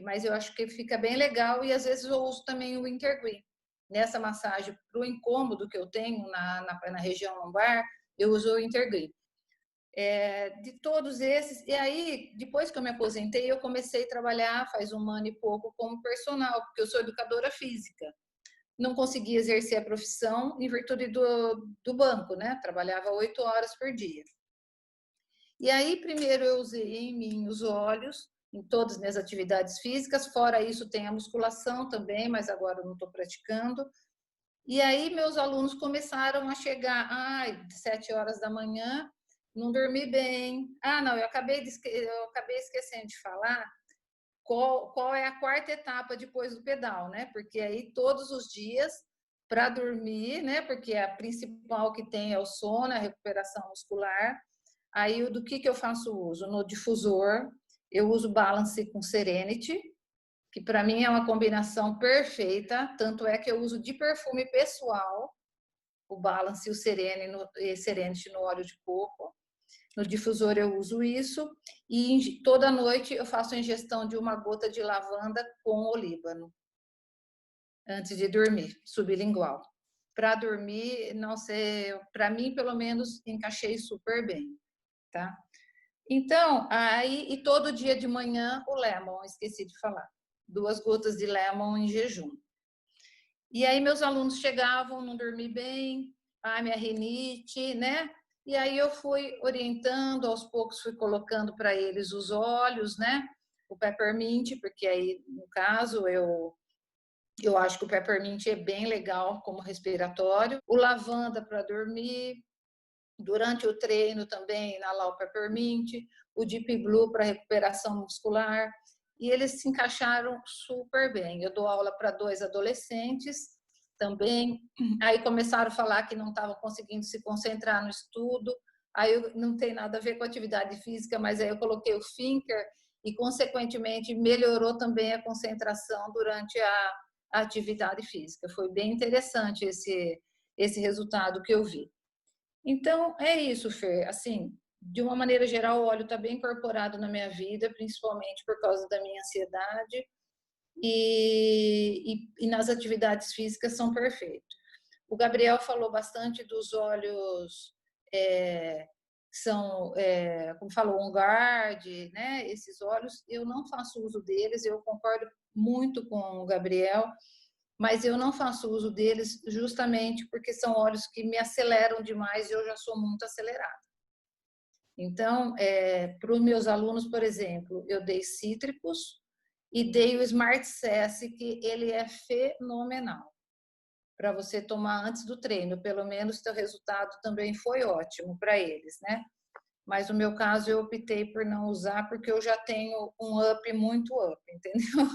Mas eu acho que fica bem legal e às vezes eu uso também o Intergreen. Nessa massagem, para o incômodo que eu tenho na região lombar, eu uso o Intergreen. De todos esses, e aí, depois que eu me aposentei, eu comecei a trabalhar faz um ano e pouco como personal, porque eu sou educadora física. Não conseguia exercer a profissão em virtude do banco, né? Trabalhava 8 horas por dia. E aí, primeiro eu usei em mim os óleos, em todas as minhas atividades físicas, fora isso tem a musculação também, mas agora eu não estou praticando. E aí meus alunos começaram a chegar, 7 horas da manhã, não dormi bem. Não, eu acabei esquecendo de falar qual é a quarta etapa depois do pedal, né? Porque aí todos os dias para dormir, né? Porque a principal que tem é o sono, a recuperação muscular. Aí do que eu faço uso? No difusor, eu uso Balance com Serenity, que para mim é uma combinação perfeita, tanto é que eu uso de perfume pessoal, o Balance e o Serenity no óleo de coco. No difusor eu uso isso e toda noite eu faço a ingestão de uma gota de lavanda com olíbano antes de dormir, sublingual. Para dormir, não sei, para mim pelo menos encaixei super bem, tá? Então, aí e todo dia de manhã o lemon, esqueci de falar, 2 gotas de lemon em jejum. E aí meus alunos chegavam, não dormi bem, minha rinite, né? E aí eu fui orientando, aos poucos fui colocando para eles os óleos, né? O peppermint, porque aí, no caso, eu acho que o peppermint é bem legal como respiratório. O lavanda para dormir. Durante o treino também, inalar o peppermint. O Deep Blue para recuperação muscular. E eles se encaixaram super bem. Eu dou aula para 2 adolescentes também. Aí começaram a falar que não estavam conseguindo se concentrar no estudo. Aí não tem nada a ver com atividade física, mas aí eu coloquei o Thinker e, consequentemente, melhorou também a concentração durante a atividade física. Foi bem interessante esse resultado que eu vi. Então, é isso, Fer. Assim, de uma maneira geral, o óleo está bem incorporado na minha vida, principalmente por causa da minha ansiedade. E nas atividades físicas são perfeitos. O Gabriel falou bastante dos óleos que são, como falou, On Guard, né? Esses óleos, eu não faço uso deles, eu concordo muito com o Gabriel, mas eu não faço uso deles justamente porque são óleos que me aceleram demais e eu já sou muito acelerada. Então, para os meus alunos, por exemplo, eu dei cítricos e dei o Smart Cess, que ele é fenomenal para você tomar antes do treino. Pelo menos o resultado também foi ótimo para eles, né? Mas no meu caso eu optei por não usar porque eu já tenho um up muito up, entendeu?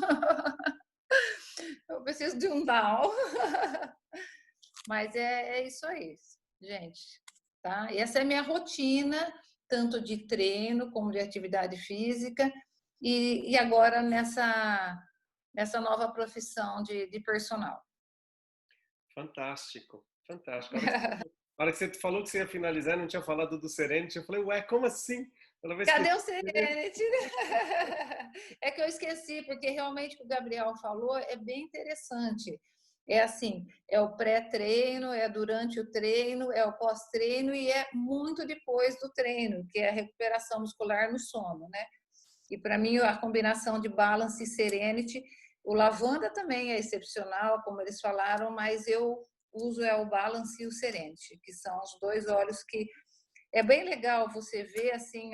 Eu preciso de um down. Mas é isso aí, gente. Tá? Essa é a minha rotina, tanto de treino como de atividade física, e agora nessa nova profissão de personal. Fantástico, fantástico. A hora que você falou que você ia finalizar, não tinha falado do Serenity, eu falei, ué, como assim? Cadê o Serenity? É que eu esqueci, porque realmente o que o Gabriel falou é bem interessante. É assim, é o pré-treino, é durante o treino, é o pós-treino e é muito depois do treino, que é a recuperação muscular no sono, né? E para mim a combinação de Balance e Serenity, o lavanda também é excepcional, como eles falaram, mas eu uso o Balance e o Serenity, que são os 2 óleos que é bem legal você ver assim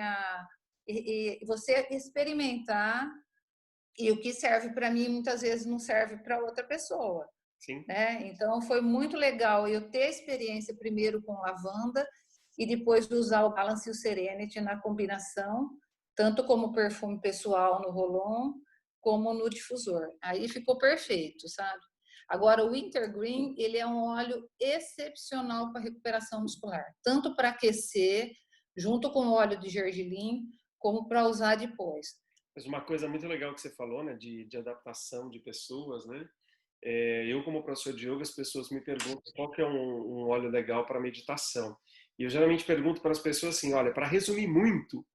e você experimentar, e o que serve para mim muitas vezes não serve para outra pessoa. Sim. né? Então, foi muito legal eu ter experiência primeiro com lavanda e depois usar o Balance e o Serenity na combinação, tanto como perfume pessoal no roll-on, como no difusor. Aí ficou perfeito, sabe? Agora, o Wintergreen, ele é um óleo excepcional para recuperação muscular, tanto para aquecer, junto com o óleo de gergelim, como para usar depois. Mas uma coisa muito legal que você falou, né, de adaptação de pessoas, né? Eu, como professor de yoga, as pessoas me perguntam qual que é um óleo legal para meditação. E eu geralmente pergunto para as pessoas assim, olha, para resumir muito,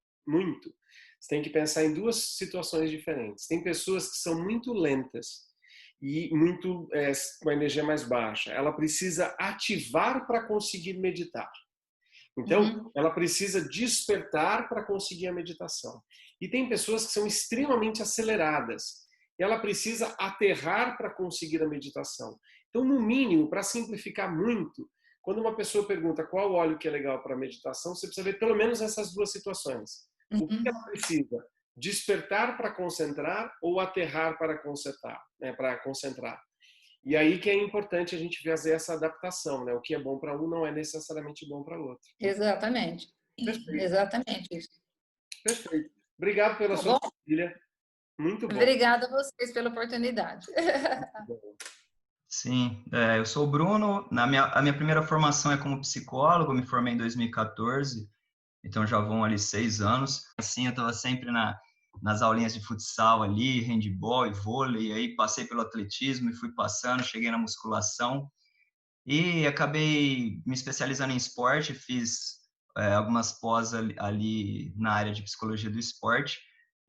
você tem que pensar em duas situações diferentes. Tem pessoas que são muito lentas e muito com a energia mais baixa. Ela precisa ativar para conseguir meditar. Então, ela precisa despertar para conseguir a meditação. E tem pessoas que são extremamente aceleradas. E ela precisa aterrar para conseguir a meditação. Então, no mínimo, para simplificar muito, quando uma pessoa pergunta qual óleo que é legal para meditação, você precisa ver pelo menos essas duas situações. O que ela precisa? Despertar para concentrar ou aterrar para concentrar, né, para concentrar. E aí que é importante a gente fazer essa adaptação, né? O que é bom para um não é necessariamente bom para o outro. Exatamente. Perfeito. Exatamente isso. Perfeito. Obrigado pela Tá sua bom? partilha. Muito bom. Obrigada a vocês pela oportunidade. Sim, eu sou o Bruno. A minha primeira formação é como psicólogo, me formei em 2014, então já vão ali 6 anos. Assim, eu estava sempre nas aulinhas de futsal ali, handball e vôlei, e aí passei pelo atletismo e fui passando, cheguei na musculação e acabei me especializando em esporte, fiz algumas pós ali na área de psicologia do esporte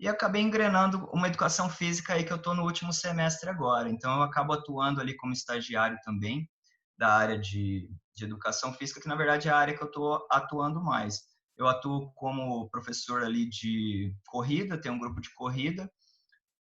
e acabei engrenando uma educação física aí que eu estou no último semestre agora. Então, eu acabo atuando ali como estagiário também da área de educação física, que na verdade é a área que eu estou atuando mais. Eu atuo como professor ali de corrida, tenho um grupo de corrida,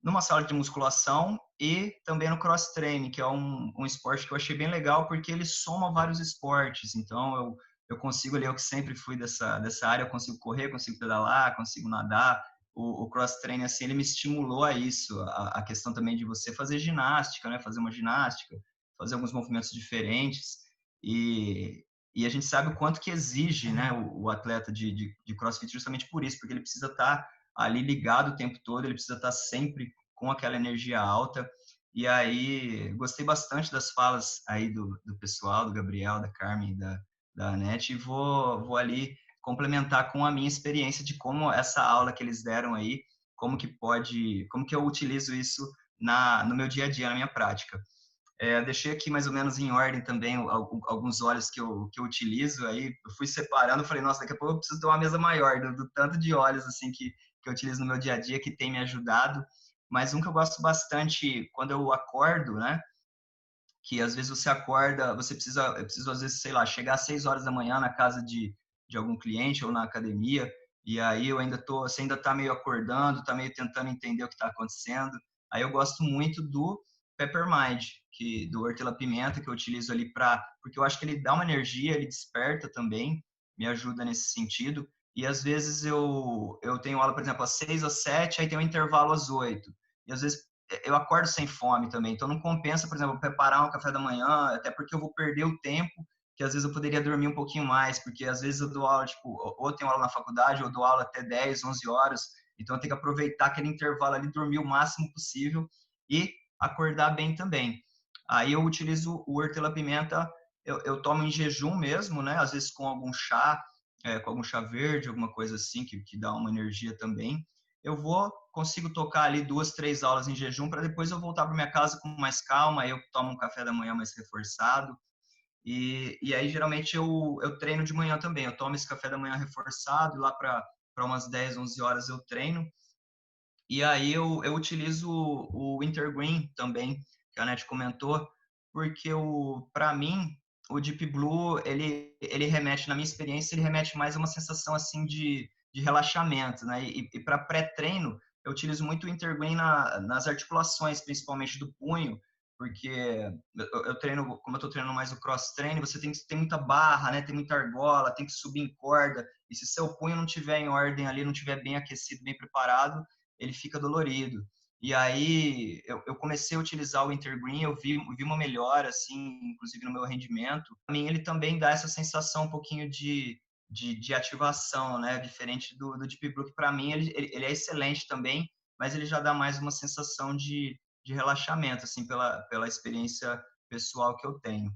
numa sala de musculação e também no cross training, que é um esporte que eu achei bem legal porque ele soma vários esportes. Então eu consigo ali, eu que sempre fui dessa área, eu consigo correr, consigo pedalar, consigo nadar. O cross training assim, ele me estimulou a isso, a questão também de você fazer ginástica, né, fazer uma ginástica, fazer alguns movimentos diferentes e a gente sabe o quanto que exige, né, o atleta de CrossFit justamente por isso, porque ele precisa estar ali ligado o tempo todo, ele precisa estar sempre com aquela energia alta. E aí, gostei bastante das falas aí do pessoal, do Gabriel, da Carmen, da Anete, e vou ali complementar com a minha experiência de como essa aula que eles deram aí, como que eu utilizo isso no meu dia a dia, na minha prática. Deixei aqui mais ou menos em ordem também alguns óleos que eu utilizo, aí eu fui separando, falei, nossa, daqui a pouco eu preciso ter uma mesa maior do tanto de óleos assim que eu utilizo no meu dia a dia, que tem me ajudado, mas um que eu gosto bastante quando eu acordo, né, que às vezes você acorda, eu preciso às vezes, sei lá, chegar às 6 horas da manhã na casa de algum cliente ou na academia, e aí você ainda tá meio acordando, tá meio tentando entender o que está acontecendo, aí eu gosto muito do Peppermind, do hortelã-pimenta, que eu utilizo ali porque eu acho que ele dá uma energia, ele desperta também, me ajuda nesse sentido, e às vezes eu tenho aula, por exemplo, às 6 às 7, aí tem um intervalo às 8, e às vezes eu acordo sem fome também, então não compensa, por exemplo, preparar um café da manhã, até porque eu vou perder o tempo, que às vezes eu poderia dormir um pouquinho mais, porque às vezes eu dou aula, tipo, ou tenho aula na faculdade, ou dou aula até 10, 11 horas, então eu tenho que aproveitar aquele intervalo ali, dormir o máximo possível e acordar bem também. Aí eu utilizo o hortelã-pimenta, eu tomo em jejum mesmo, né? Às vezes com algum chá, com algum chá verde, alguma coisa assim, que dá uma energia também. Consigo tocar ali 2, 3 aulas em jejum para depois eu voltar para minha casa com mais calma, aí eu tomo um café da manhã mais reforçado. E aí, geralmente, eu treino de manhã também. Eu tomo esse café da manhã reforçado e lá para umas 10, 11 horas eu treino. E aí eu utilizo o Wintergreen também, que a Anete comentou, porque para mim o Deep Blue, ele remete, na minha experiência, ele remete mais a uma sensação assim de relaxamento, né? E para pré-treino, eu utilizo muito o Wintergreen nas articulações, principalmente do punho, porque eu treino, como eu estou treinando mais o cross-training, você tem que ter muita barra, né? Tem muita argola, tem que subir em corda, e se seu punho não estiver em ordem ali, não estiver bem aquecido, bem preparado, ele fica dolorido. E aí eu comecei a utilizar o Wintergreen, eu vi uma melhora, assim, inclusive no meu rendimento. Para mim, ele também dá essa sensação um pouquinho de ativação, né? Diferente do Deep Blue, que para mim ele é excelente também, mas ele já dá mais uma sensação de relaxamento, assim, pela experiência pessoal que eu tenho.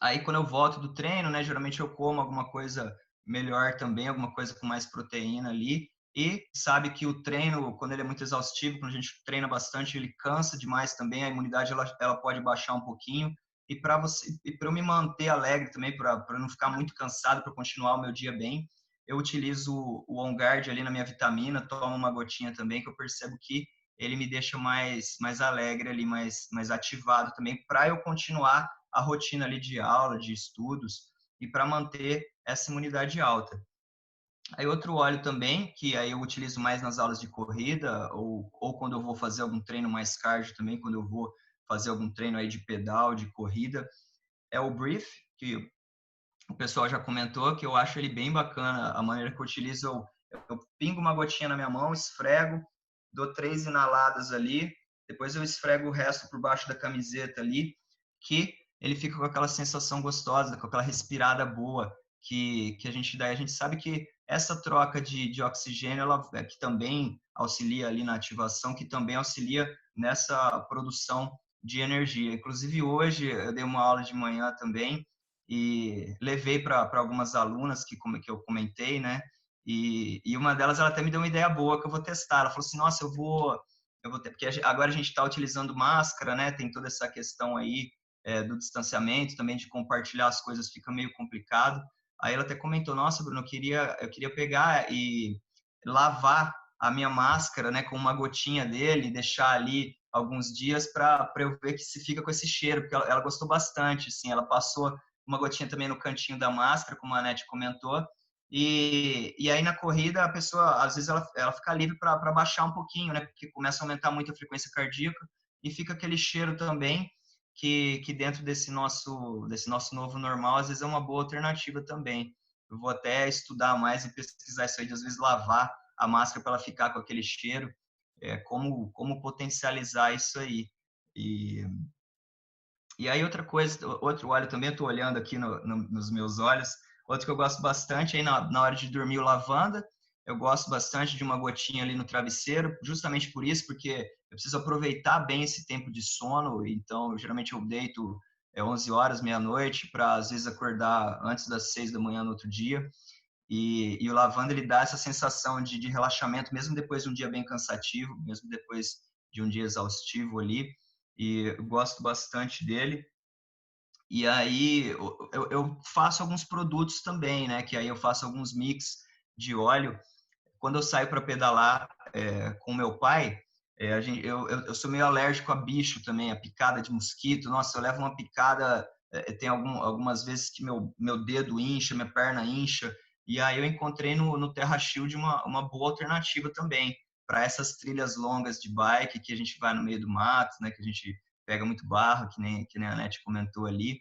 Aí, quando eu volto do treino, né, geralmente eu como alguma coisa melhor também, alguma coisa com mais proteína ali. E sabe que o treino, quando ele é muito exaustivo, quando a gente treina bastante, ele cansa demais também, a imunidade ela pode baixar um pouquinho. E para eu me manter alegre também, para não ficar muito cansado, para continuar o meu dia bem, eu utilizo o On Guard ali na minha vitamina, tomo uma gotinha também, que eu percebo que ele me deixa mais alegre ali, mais ativado também, para eu continuar a rotina ali de aula, de estudos, e para manter essa imunidade alta. Aí outro óleo também, que aí eu utilizo mais nas aulas de corrida, ou quando eu vou fazer algum treino mais cardio também, quando eu vou fazer algum treino aí de pedal, de corrida, é o Brief, que o pessoal já comentou, que eu acho ele bem bacana, a maneira que eu utilizo, eu pingo uma gotinha na minha mão, esfrego, dou 3 inaladas ali, depois eu esfrego o resto por baixo da camiseta ali, que ele fica com aquela sensação gostosa, com aquela respirada boa que a gente dá. E a gente sabe que essa troca de oxigênio, que também auxilia ali na ativação, que também auxilia nessa produção de energia. Inclusive hoje eu dei uma aula de manhã também e levei para algumas alunas que eu comentei, né? E uma delas, ela até me deu uma ideia boa que eu vou testar. Ela falou assim, nossa, eu vou ter, porque agora a gente está utilizando máscara, né? Tem toda essa questão aí do distanciamento, também de compartilhar as coisas fica meio complicado. Aí ela até comentou, nossa, Bruno, eu queria pegar e lavar a minha máscara, né, com uma gotinha dele, deixar ali alguns dias para eu ver que se fica com esse cheiro, porque ela gostou bastante, assim, ela passou uma gotinha também no cantinho da máscara, como a Anete comentou, e aí na corrida a pessoa, às vezes ela fica livre para baixar um pouquinho, né, porque começa a aumentar muito a frequência cardíaca e fica aquele cheiro também que dentro desse nosso novo normal, às vezes é uma boa alternativa também. Eu vou até estudar mais e pesquisar isso aí, de às vezes lavar a máscara para ela ficar com aquele cheiro, como potencializar isso aí. E aí outra coisa, outro óleo também, eu estou olhando aqui nos meus olhos, outro que eu gosto bastante aí na hora de dormir, o lavanda. Eu gosto bastante de uma gotinha ali no travesseiro, justamente por isso, porque eu preciso aproveitar bem esse tempo de sono, então geralmente eu deito 11 horas, meia-noite, para às vezes acordar antes das 6 da manhã no outro dia. E o lavanda, ele dá essa sensação de relaxamento, mesmo depois de um dia bem cansativo, mesmo depois de um dia exaustivo ali, e eu gosto bastante dele. E aí eu faço alguns produtos também, né? Que aí eu faço alguns mix de óleo. Quando eu saio para pedalar com meu pai, eu sou meio alérgico a bicho também, a picada de mosquito. Nossa, eu levo uma picada, tem algumas vezes que meu dedo incha, minha perna incha. E aí eu encontrei no Terra Shield uma boa alternativa também para essas trilhas longas de bike que a gente vai no meio do mato, né? Que a gente pega muito barro, que nem a Anete comentou ali.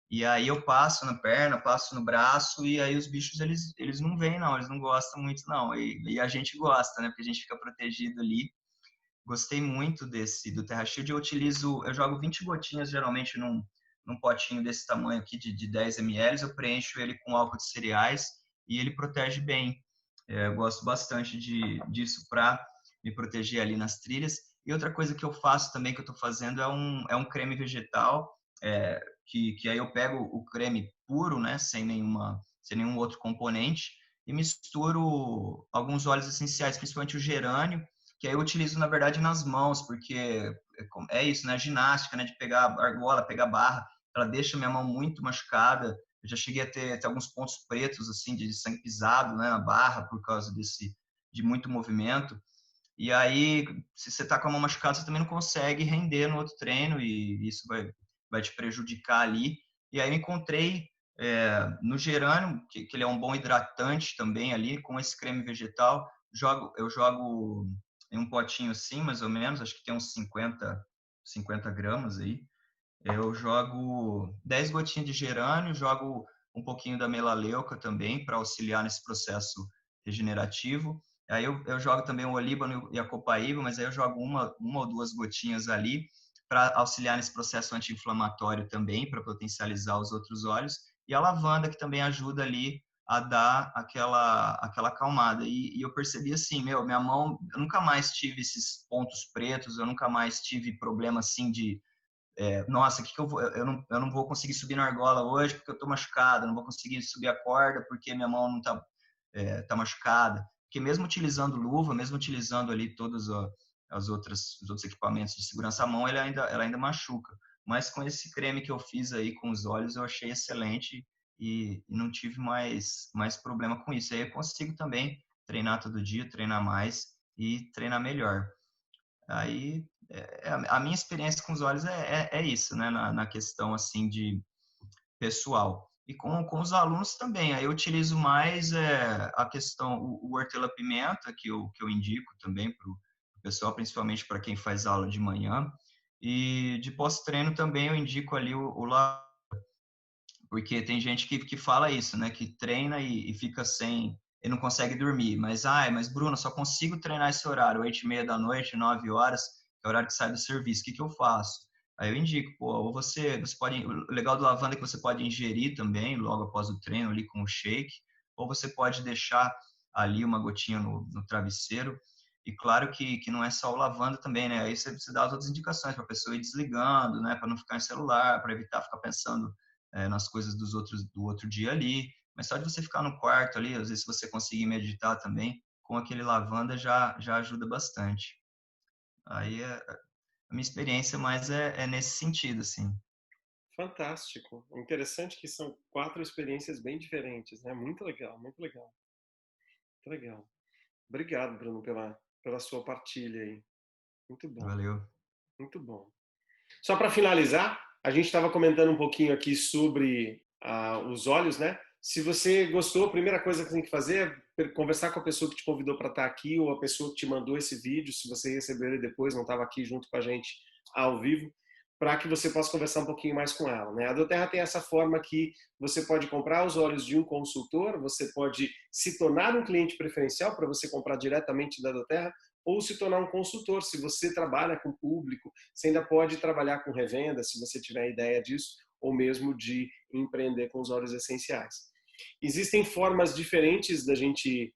E aí eu passo na perna, passo no braço, e aí os bichos, eles não vêm, não, eles não gostam muito, não. E a gente gosta, né? Porque a gente fica protegido ali. Gostei muito do Terra Shield. Eu jogo 20 gotinhas, geralmente, num potinho desse tamanho aqui, de 10 ml. Eu preencho ele com álcool de cereais e ele protege bem. Eu gosto bastante disso para me proteger ali nas trilhas. E outra coisa que eu faço também, que eu estou fazendo, é um creme vegetal, que aí eu pego o creme puro, né, sem nenhum outro componente, e misturo alguns óleos essenciais, principalmente o gerânio, que aí eu utilizo, na verdade, nas mãos, porque é isso, né, ginástica, né, de pegar argola, pegar barra, ela deixa minha mão muito machucada. Eu já cheguei a ter alguns pontos pretos, assim, de sangue pisado, né, na barra, por causa de muito movimento. E aí, se você está com a mão machucada, você também não consegue render no outro treino e isso vai te prejudicar ali. E aí eu encontrei no gerânio, que ele é um bom hidratante também ali, com esse creme vegetal. Eu jogo em um potinho assim, mais ou menos, acho que tem uns 50 gramas aí. Eu jogo 10 gotinhas de gerânio, jogo um pouquinho da melaleuca também, para auxiliar nesse processo regenerativo. Aí eu jogo também o olíbano e a copaíba, mas aí eu jogo uma ou duas gotinhas ali para auxiliar nesse processo anti-inflamatório também, para potencializar os outros óleos. E a lavanda, que também ajuda ali a dar aquela acalmada. E eu percebi assim, minha mão, eu nunca mais tive esses pontos pretos, eu nunca mais tive problema assim de nossa, que eu vou, eu não vou conseguir subir na argola hoje porque eu estou machucado, não vou conseguir subir a corda porque minha mão não está tá machucada. Porque mesmo utilizando luva, mesmo utilizando ali todos os outros equipamentos de segurança à mão, ela ainda machuca. Mas com esse creme que eu fiz aí com os olhos, eu achei excelente e não tive mais problema com isso. Aí eu consigo também treinar todo dia, treinar mais e treinar melhor. Aí a minha experiência com os olhos é isso, né? Na questão assim de pessoal. E com os alunos também. Aí eu utilizo mais a questão, o hortelã-pimenta, que eu indico também para o pessoal, principalmente para quem faz aula de manhã. E de pós-treino também eu indico ali o porque tem gente que fala isso, né? Que treina e fica sem, e não consegue dormir. Mas Bruno, só consigo treinar esse horário, 8h30 da noite, 9 horas, que é o horário que sai do serviço. O que eu faço? Aí eu indico, pô, ou você pode, o legal do lavanda é que você pode ingerir também, logo após o treino, ali com o shake, ou você pode deixar ali uma gotinha no travesseiro. E claro que não é só o lavanda também, né? Aí você dá as outras indicações para a pessoa ir desligando, né? Para não ficar em celular, para evitar ficar pensando nas coisas do outro dia ali. Mas só de você ficar no quarto ali, às vezes se você conseguir meditar também, com aquele lavanda já ajuda bastante. Aí a minha experiência mais é nesse sentido, assim. Fantástico. Interessante que são 4 experiências bem diferentes, né? Muito legal, muito legal. Muito legal. Obrigado, Bruno, pela sua partilha aí. Muito bom, Valeu. muito bom. Só para finalizar, a gente estava comentando um pouquinho aqui sobre os olhos, né? Se você gostou, a primeira coisa que você tem que fazer é conversar com a pessoa que te convidou para estar aqui ou a pessoa que te mandou esse vídeo, se você recebeu ele depois, não estava aqui junto com a gente ao vivo, para que você possa conversar um pouquinho mais com ela, né? A doTERRA tem essa forma que você pode comprar os olhos de um consultor, você pode se tornar um cliente preferencial para você comprar diretamente da doTERRA, ou se tornar um consultor, se você trabalha com público, você ainda pode trabalhar com revenda, se você tiver ideia disso, ou mesmo de empreender com os óleos essenciais. Existem formas diferentes da gente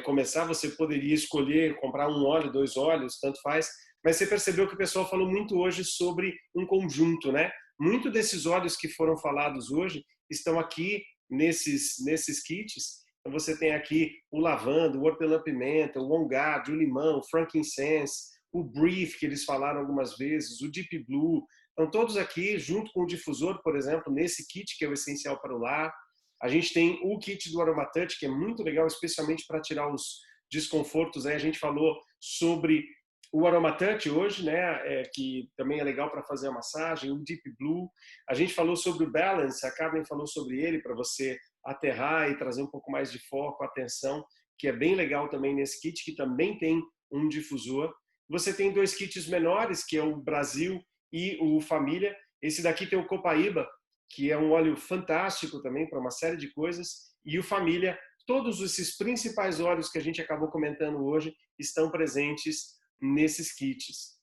começar, você poderia escolher comprar um óleo, 2 óleos, tanto faz, mas você percebeu que o pessoal falou muito hoje sobre um conjunto, né? Muito desses óleos que foram falados hoje estão aqui nesses kits. Então você tem aqui o lavanda, o hortelã-pimenta, o on guard, o limão, o frankincense, o brief, que eles falaram algumas vezes, o deep blue. Então todos aqui, junto com o difusor, por exemplo, nesse kit que é o essencial para o lar. A gente tem o kit do AromaTouch, que é muito legal, especialmente para tirar os desconfortos, né? A gente falou sobre o AromaTouch hoje, né? Que também é legal para fazer a massagem, o Deep Blue. A gente falou sobre o Balance, a Carmen falou sobre ele, para você aterrar e trazer um pouco mais de foco, atenção, que é bem legal também nesse kit, que também tem um difusor. Você tem 2 kits menores, que é o Brasil e o Família. Esse daqui tem o Copaíba, que é um óleo fantástico também para uma série de coisas, e o Família. Todos esses principais óleos que a gente acabou comentando hoje estão presentes nesses kits.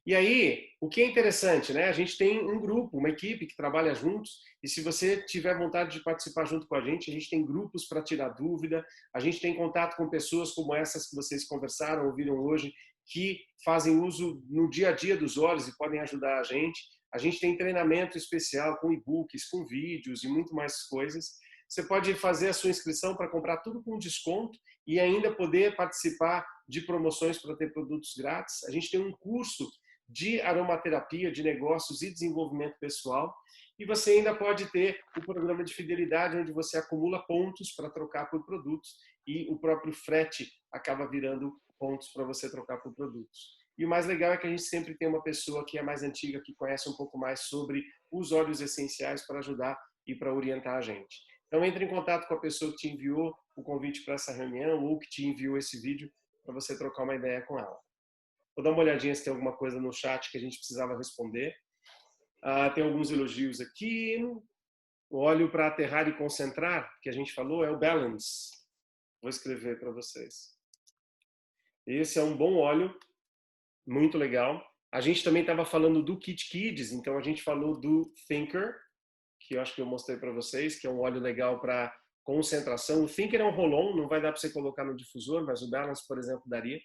E aí, o que é interessante, né? A gente tem um grupo, uma equipe que trabalha juntos, e se você tiver vontade de participar junto com a gente tem grupos para tirar dúvida, a gente tem contato com pessoas como essas que vocês conversaram, ouviram hoje, que fazem uso no dia a dia dos óleos e podem ajudar a gente. A gente tem treinamento especial com e-books, com vídeos e muito mais coisas. Você pode fazer a sua inscrição para comprar tudo com desconto e ainda poder participar de promoções para ter produtos grátis. A gente tem um curso de aromaterapia, de negócios e desenvolvimento pessoal. E você ainda pode ter o programa de fidelidade, onde você acumula pontos para trocar por produtos e o próprio frete acaba virando pontos para você trocar por produtos. E o mais legal é que a gente sempre tem uma pessoa que é mais antiga, que conhece um pouco mais sobre os óleos essenciais para ajudar e para orientar a gente. Então entre em contato com a pessoa que te enviou o convite para essa reunião ou que te enviou esse vídeo para você trocar uma ideia com ela. Vou dar uma olhadinha se tem alguma coisa no chat que a gente precisava responder. Tem alguns elogios aqui. O óleo para aterrar e concentrar, que a gente falou, é o Balance. Vou escrever para vocês. Esse é um bom óleo, muito legal. A gente também estava falando do Kit Kids, então a gente falou do Thinker, que eu acho que eu mostrei para vocês, que é um óleo legal para concentração. O Thinker é um roll-on, não vai dar para você colocar no difusor, mas o Balance, por exemplo, daria.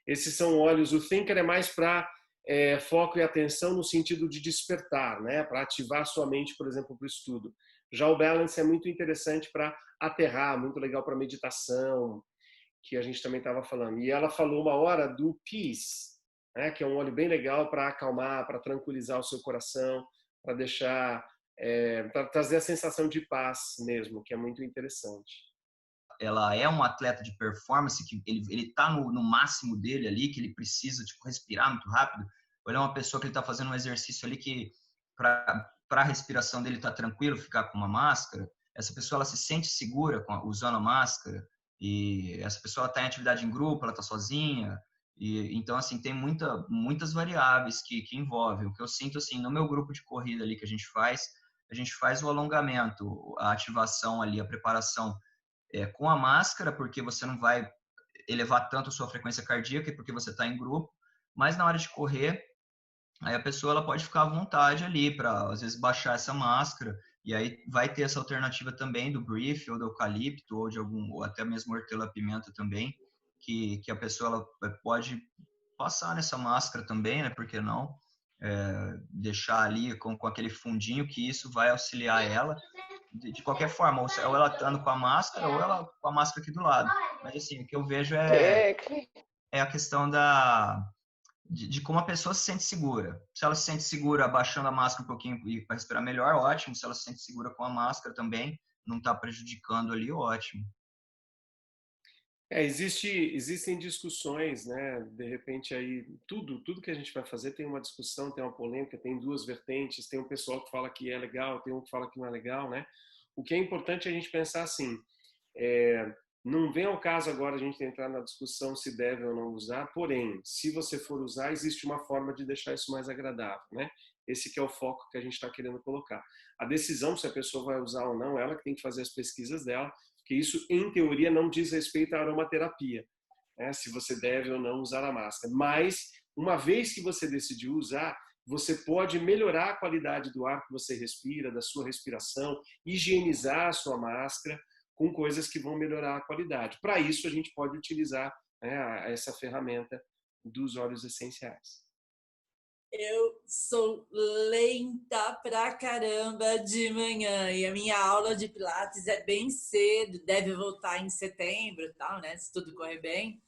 Esses são óleos. O Thinker é mais para foco e atenção no sentido de despertar, né? Para ativar sua mente, por exemplo, para o estudo. Já o Balance é muito interessante para aterrar, muito legal para meditação, que a gente também estava falando. E ela falou uma hora do Peace, né? Que é um óleo bem legal para acalmar, para tranquilizar o seu coração, para deixar, para trazer a sensação de paz mesmo, que é muito interessante. Ela é um atleta de performance, que ele tá no máximo dele ali, que ele precisa tipo, respirar muito rápido, ou ele é uma pessoa que ele tá fazendo um exercício ali que para a respiração dele tá tranquilo, ficar com uma máscara, essa pessoa ela se sente segura usando a máscara, e essa pessoa está em atividade em grupo, ela tá sozinha, e então assim tem muitas variáveis que envolvem. O que eu sinto assim no meu grupo de corrida ali que a gente faz o alongamento, a ativação ali, a preparação com a máscara, porque você não vai elevar tanto a sua frequência cardíaca, porque você está em grupo, mas na hora de correr, aí a pessoa ela pode ficar à vontade ali para, às vezes, baixar essa máscara, e aí vai ter essa alternativa também do Brief, ou do Eucalipto, ou até mesmo hortelã-pimenta também, que a pessoa ela pode passar nessa máscara também, né, por que não? Deixar ali com aquele fundinho, que isso vai auxiliar ela de qualquer forma, ou ela estando com a máscara, ou ela com a máscara aqui do lado. Mas assim, o que eu vejo é a questão de como a pessoa se sente segura. Se ela se sente segura abaixando a máscara um pouquinho e para respirar melhor, ótimo. Se ela se sente segura com a máscara também, não está prejudicando ali, ótimo. Existem discussões, né? De repente aí tudo que a gente vai fazer tem uma discussão, tem uma polêmica, tem duas vertentes, tem um pessoal que fala que é legal, tem um que fala que não é legal, né? O que é importante é a gente pensar assim, não vem ao caso agora a gente entrar na discussão se deve ou não usar, porém, se você for usar, existe uma forma de deixar isso mais agradável, né? Esse que é o foco que a gente está querendo colocar. A decisão se a pessoa vai usar ou não, ela que tem que fazer as pesquisas dela, que isso, em teoria, não diz respeito à aromaterapia, né? Se você deve ou não usar a máscara. Mas, uma vez que você decidiu usar, você pode melhorar a qualidade do ar que você respira, da sua respiração, higienizar a sua máscara com coisas que vão melhorar a qualidade. Para isso, a gente pode utilizar, né, essa ferramenta dos óleos essenciais. Eu sou lenta pra caramba de manhã e a minha aula de Pilates é bem cedo, deve voltar em setembro e tal, né? Se tudo correr bem.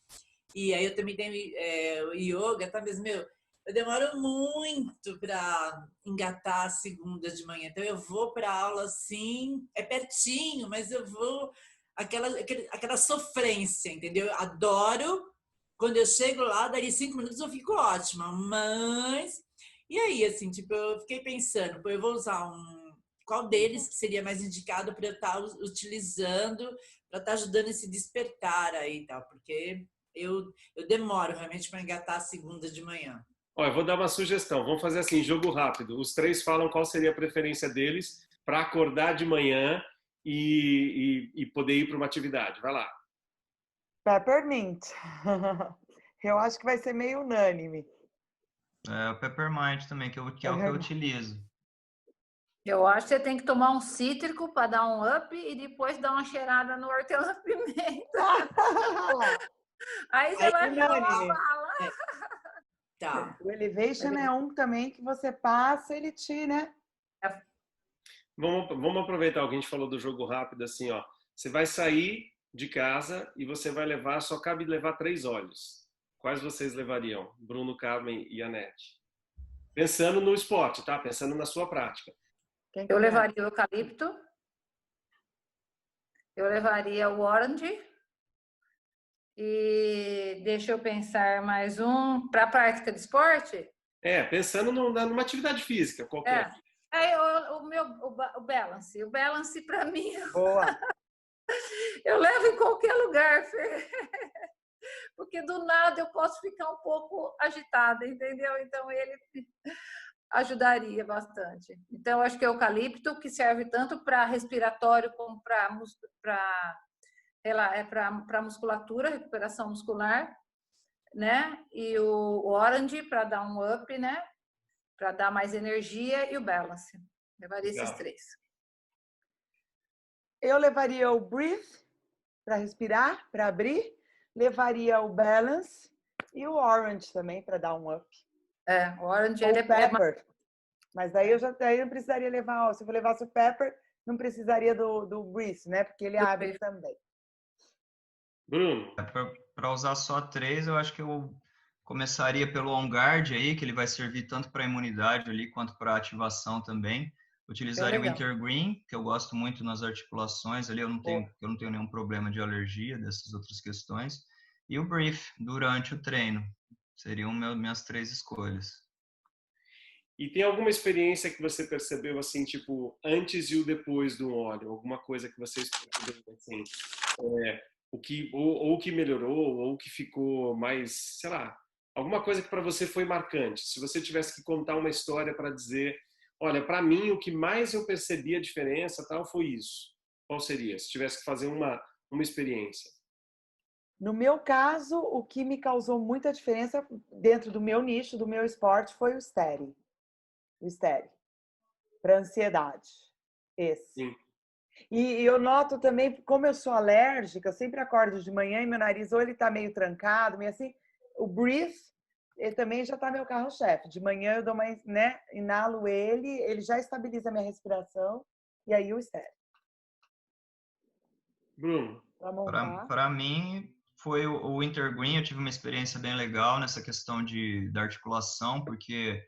E aí eu também tenho yoga, tá? Mas, eu demoro muito para engatar a segunda de manhã. Então eu vou para aula assim, é pertinho, mas eu vou aquela sofrência, entendeu? Eu adoro. Quando eu chego lá, daí 5 minutos eu fico ótima, mas... E aí, assim, tipo, eu fiquei pensando, eu vou usar qual deles que seria mais indicado para eu estar utilizando, para estar ajudando esse despertar aí e tal, porque eu demoro realmente para engatar a segunda de manhã. Olha, eu vou dar uma sugestão, vamos fazer assim, jogo rápido. Os três falam qual seria a preferência deles para acordar de manhã e poder ir para uma atividade. Vai lá. Peppermint. Eu acho que vai ser meio unânime. O Peppermint também, que é o que eu utilizo. Eu acho que você tem que tomar um cítrico para dar um up e depois dar uma cheirada no hortelã-pimenta. Aí você vai falar bala. Tá. O Elevation é um também que você passa, ele te, né? Vamos aproveitar o que a gente falou do jogo rápido, assim, ó. Você vai sair de casa e você vai levar, só cabe levar 3 óleos. Quais vocês levariam? Bruno, Carmen e Anete. Pensando no esporte, tá? Pensando na sua prática. Eu levaria o eucalipto. Eu levaria o orange. E deixa eu pensar mais um para a prática de esporte? Pensando numa atividade física qualquer. O balance. O balance para mim. Boa. Eu levo em qualquer lugar, Fê. Porque do nada eu posso ficar um pouco agitada, entendeu? Então ele ajudaria bastante. Então acho que é o eucalipto, que serve tanto para respiratório como para musculatura, recuperação muscular. né? E o Orange para dar um up, né? Para dar mais energia, e o Balance. Levaria esses Legal. 3. Eu levaria o Breathe para respirar, para abrir. Levaria o Balance e o Orange também para dar um up. O Orange Ou ele o Pepper. Mas daí eu não precisaria levar. Se eu levasse o Pepper, não precisaria do Breathe, né? Porque ele abre também. Bruno, Para usar só 3, eu acho que eu começaria pelo On Guard aí, que ele vai servir tanto para imunidade ali quanto para ativação também. Utilizaria o legal. Intergreen, que eu gosto muito nas articulações ali, eu não tenho nenhum problema de alergia dessas outras questões. E o Brief durante o treino. Seriam minhas 3 escolhas. e tem alguma experiência que você percebeu assim, tipo, antes e o depois do óleo? Alguma coisa que vocês perceberam assim, ou que melhorou, ou que ficou mais, sei lá, alguma coisa que para você foi marcante? Se você tivesse que contar uma história para dizer, olha, para mim o que mais eu percebi a diferença tal foi isso. Qual seria? Se tivesse que fazer uma experiência. No meu caso, o que me causou muita diferença dentro do meu nicho, do meu esporte, foi o Steady. O Steady. Para ansiedade. Esse. Sim. E eu noto também, como eu sou alérgica, eu sempre acordo de manhã e meu nariz ou ele tá meio trancado, meio assim. O Breathe, ele também já tá meu carro-chefe. De manhã eu dou uma, né, inalo ele já estabiliza a minha respiração. E aí o Steady. Bruno. Para montar. Para mim, foi o Intergreen. Eu tive uma experiência bem legal nessa questão da articulação, porque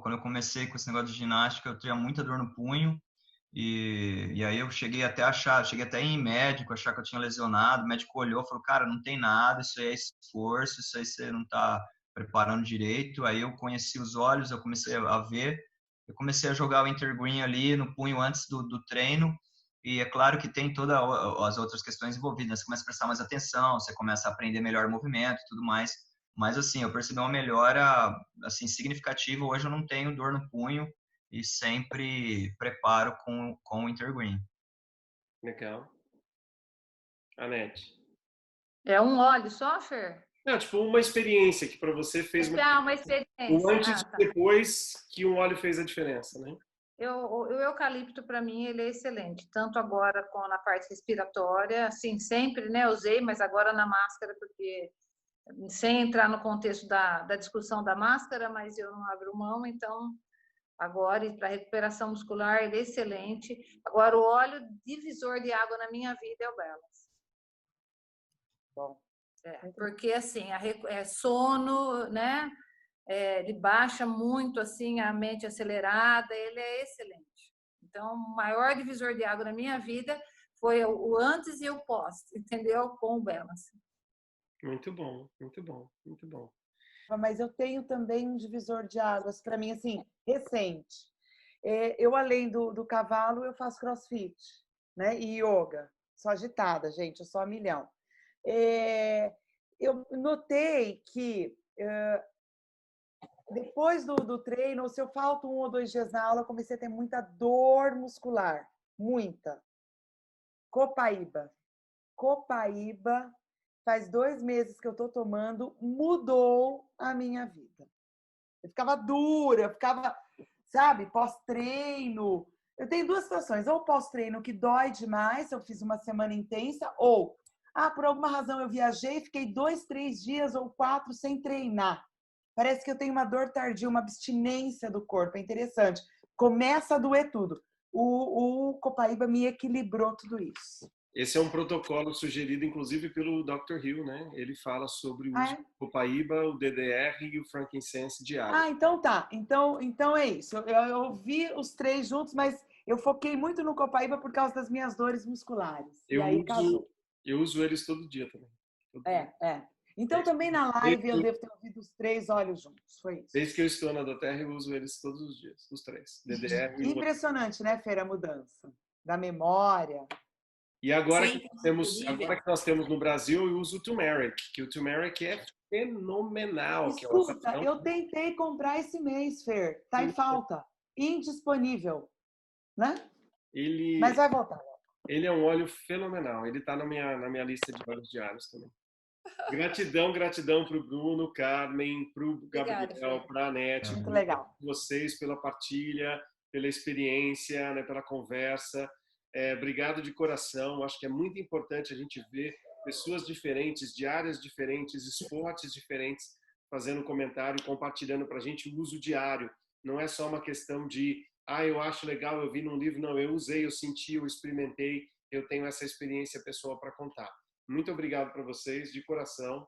quando eu comecei com esse negócio de ginástica, eu tinha muita dor no punho. E aí eu cheguei até a ir em médico, achar que eu tinha lesionado. O médico olhou e falou, cara, não tem nada, isso aí é esforço, isso aí você não está preparando direito. Aí eu conheci os olhos, eu comecei a ver, eu comecei a jogar o Intergreen ali no punho antes do treino. E é claro que tem todas as outras questões envolvidas, você começa a prestar mais atenção, você começa a aprender melhor o movimento e tudo mais. Mas assim, eu percebi uma melhora assim significativa. Hoje eu não tenho dor no punho e sempre preparo com o Intergreen. Legal. Anete. É um óleo só, Fer? Não, tipo, uma experiência que para você fez Uma o experiência. antes e depois que um óleo fez a diferença, né? O eucalipto, para mim, ele é excelente. Tanto agora na parte respiratória, assim, sempre, né, usei, mas agora na máscara, porque sem entrar no contexto da discussão da máscara, mas eu não abro mão, então agora, para recuperação muscular, ele é excelente. Agora, o óleo divisor de água na minha vida é o Balance. Bom. Porque, assim, sono, né? Ele baixa muito, assim, a mente acelerada, ele é excelente. Então, o maior divisor de água na minha vida foi o antes e o pós, entendeu? Com o Balance. Muito bom, muito bom, muito bom. Mas eu tenho também um divisor de águas, para mim, assim, recente. Eu, além do cavalo, eu faço crossfit, né? E yoga. Sou agitada, gente, eu sou a milhão. Eu notei que depois do treino, se eu falto 1 ou 2 dias na aula, eu comecei a ter muita dor muscular. Muita. Copaíba. Faz 2 meses que eu estou tomando, mudou a minha vida. Eu ficava dura, eu ficava, sabe, pós-treino. Eu tenho 2 situações, ou pós-treino que dói demais, eu fiz uma semana intensa, ou, por alguma razão eu viajei, fiquei 2, 3 dias ou 4 sem treinar. Parece que eu tenho uma dor tardia, uma abstinência do corpo, é interessante. Começa a doer tudo. O Copaíba me equilibrou tudo isso. Esse é um protocolo sugerido, inclusive, pelo Dr. Hill, né? Ele fala sobre o uso do Copaíba, o DDR e o Frankincense diário. Então tá. Então é isso. Eu vi os 3 juntos, mas eu foquei muito no Copaíba por causa das minhas dores musculares. Eu uso eles todo dia também. Então também na live eu devo ter ouvido os 3 óleos juntos. Foi isso. Desde que eu estou na Doterra, eu uso eles todos os dias, os 3. DDR e impressionante, né, Fer, a mudança da memória. E agora que nós temos no Brasil, eu uso o Turmeric, que o Turmeric é fenomenal. Escuta, eu tentei comprar esse mês, Fer. Tá em falta. Indisponível. Né? Mas vai voltar. Ele é um óleo fenomenal. Ele está na minha lista de óleos diários também. Gratidão, gratidão para o Bruno, Carmen, para o Obrigada, Gabriel, para a Anete, Muito legal. vocês pela partilha, pela experiência, né, pela conversa. Obrigado de coração. Acho que é muito importante a gente ver pessoas diferentes, de áreas diferentes, esportes diferentes, fazendo comentário, compartilhando para a gente o uso diário. Não é só uma questão de, eu acho legal, eu vi num livro. Não, eu usei, eu senti, eu experimentei, eu tenho essa experiência pessoal para contar. Muito obrigado para vocês, de coração.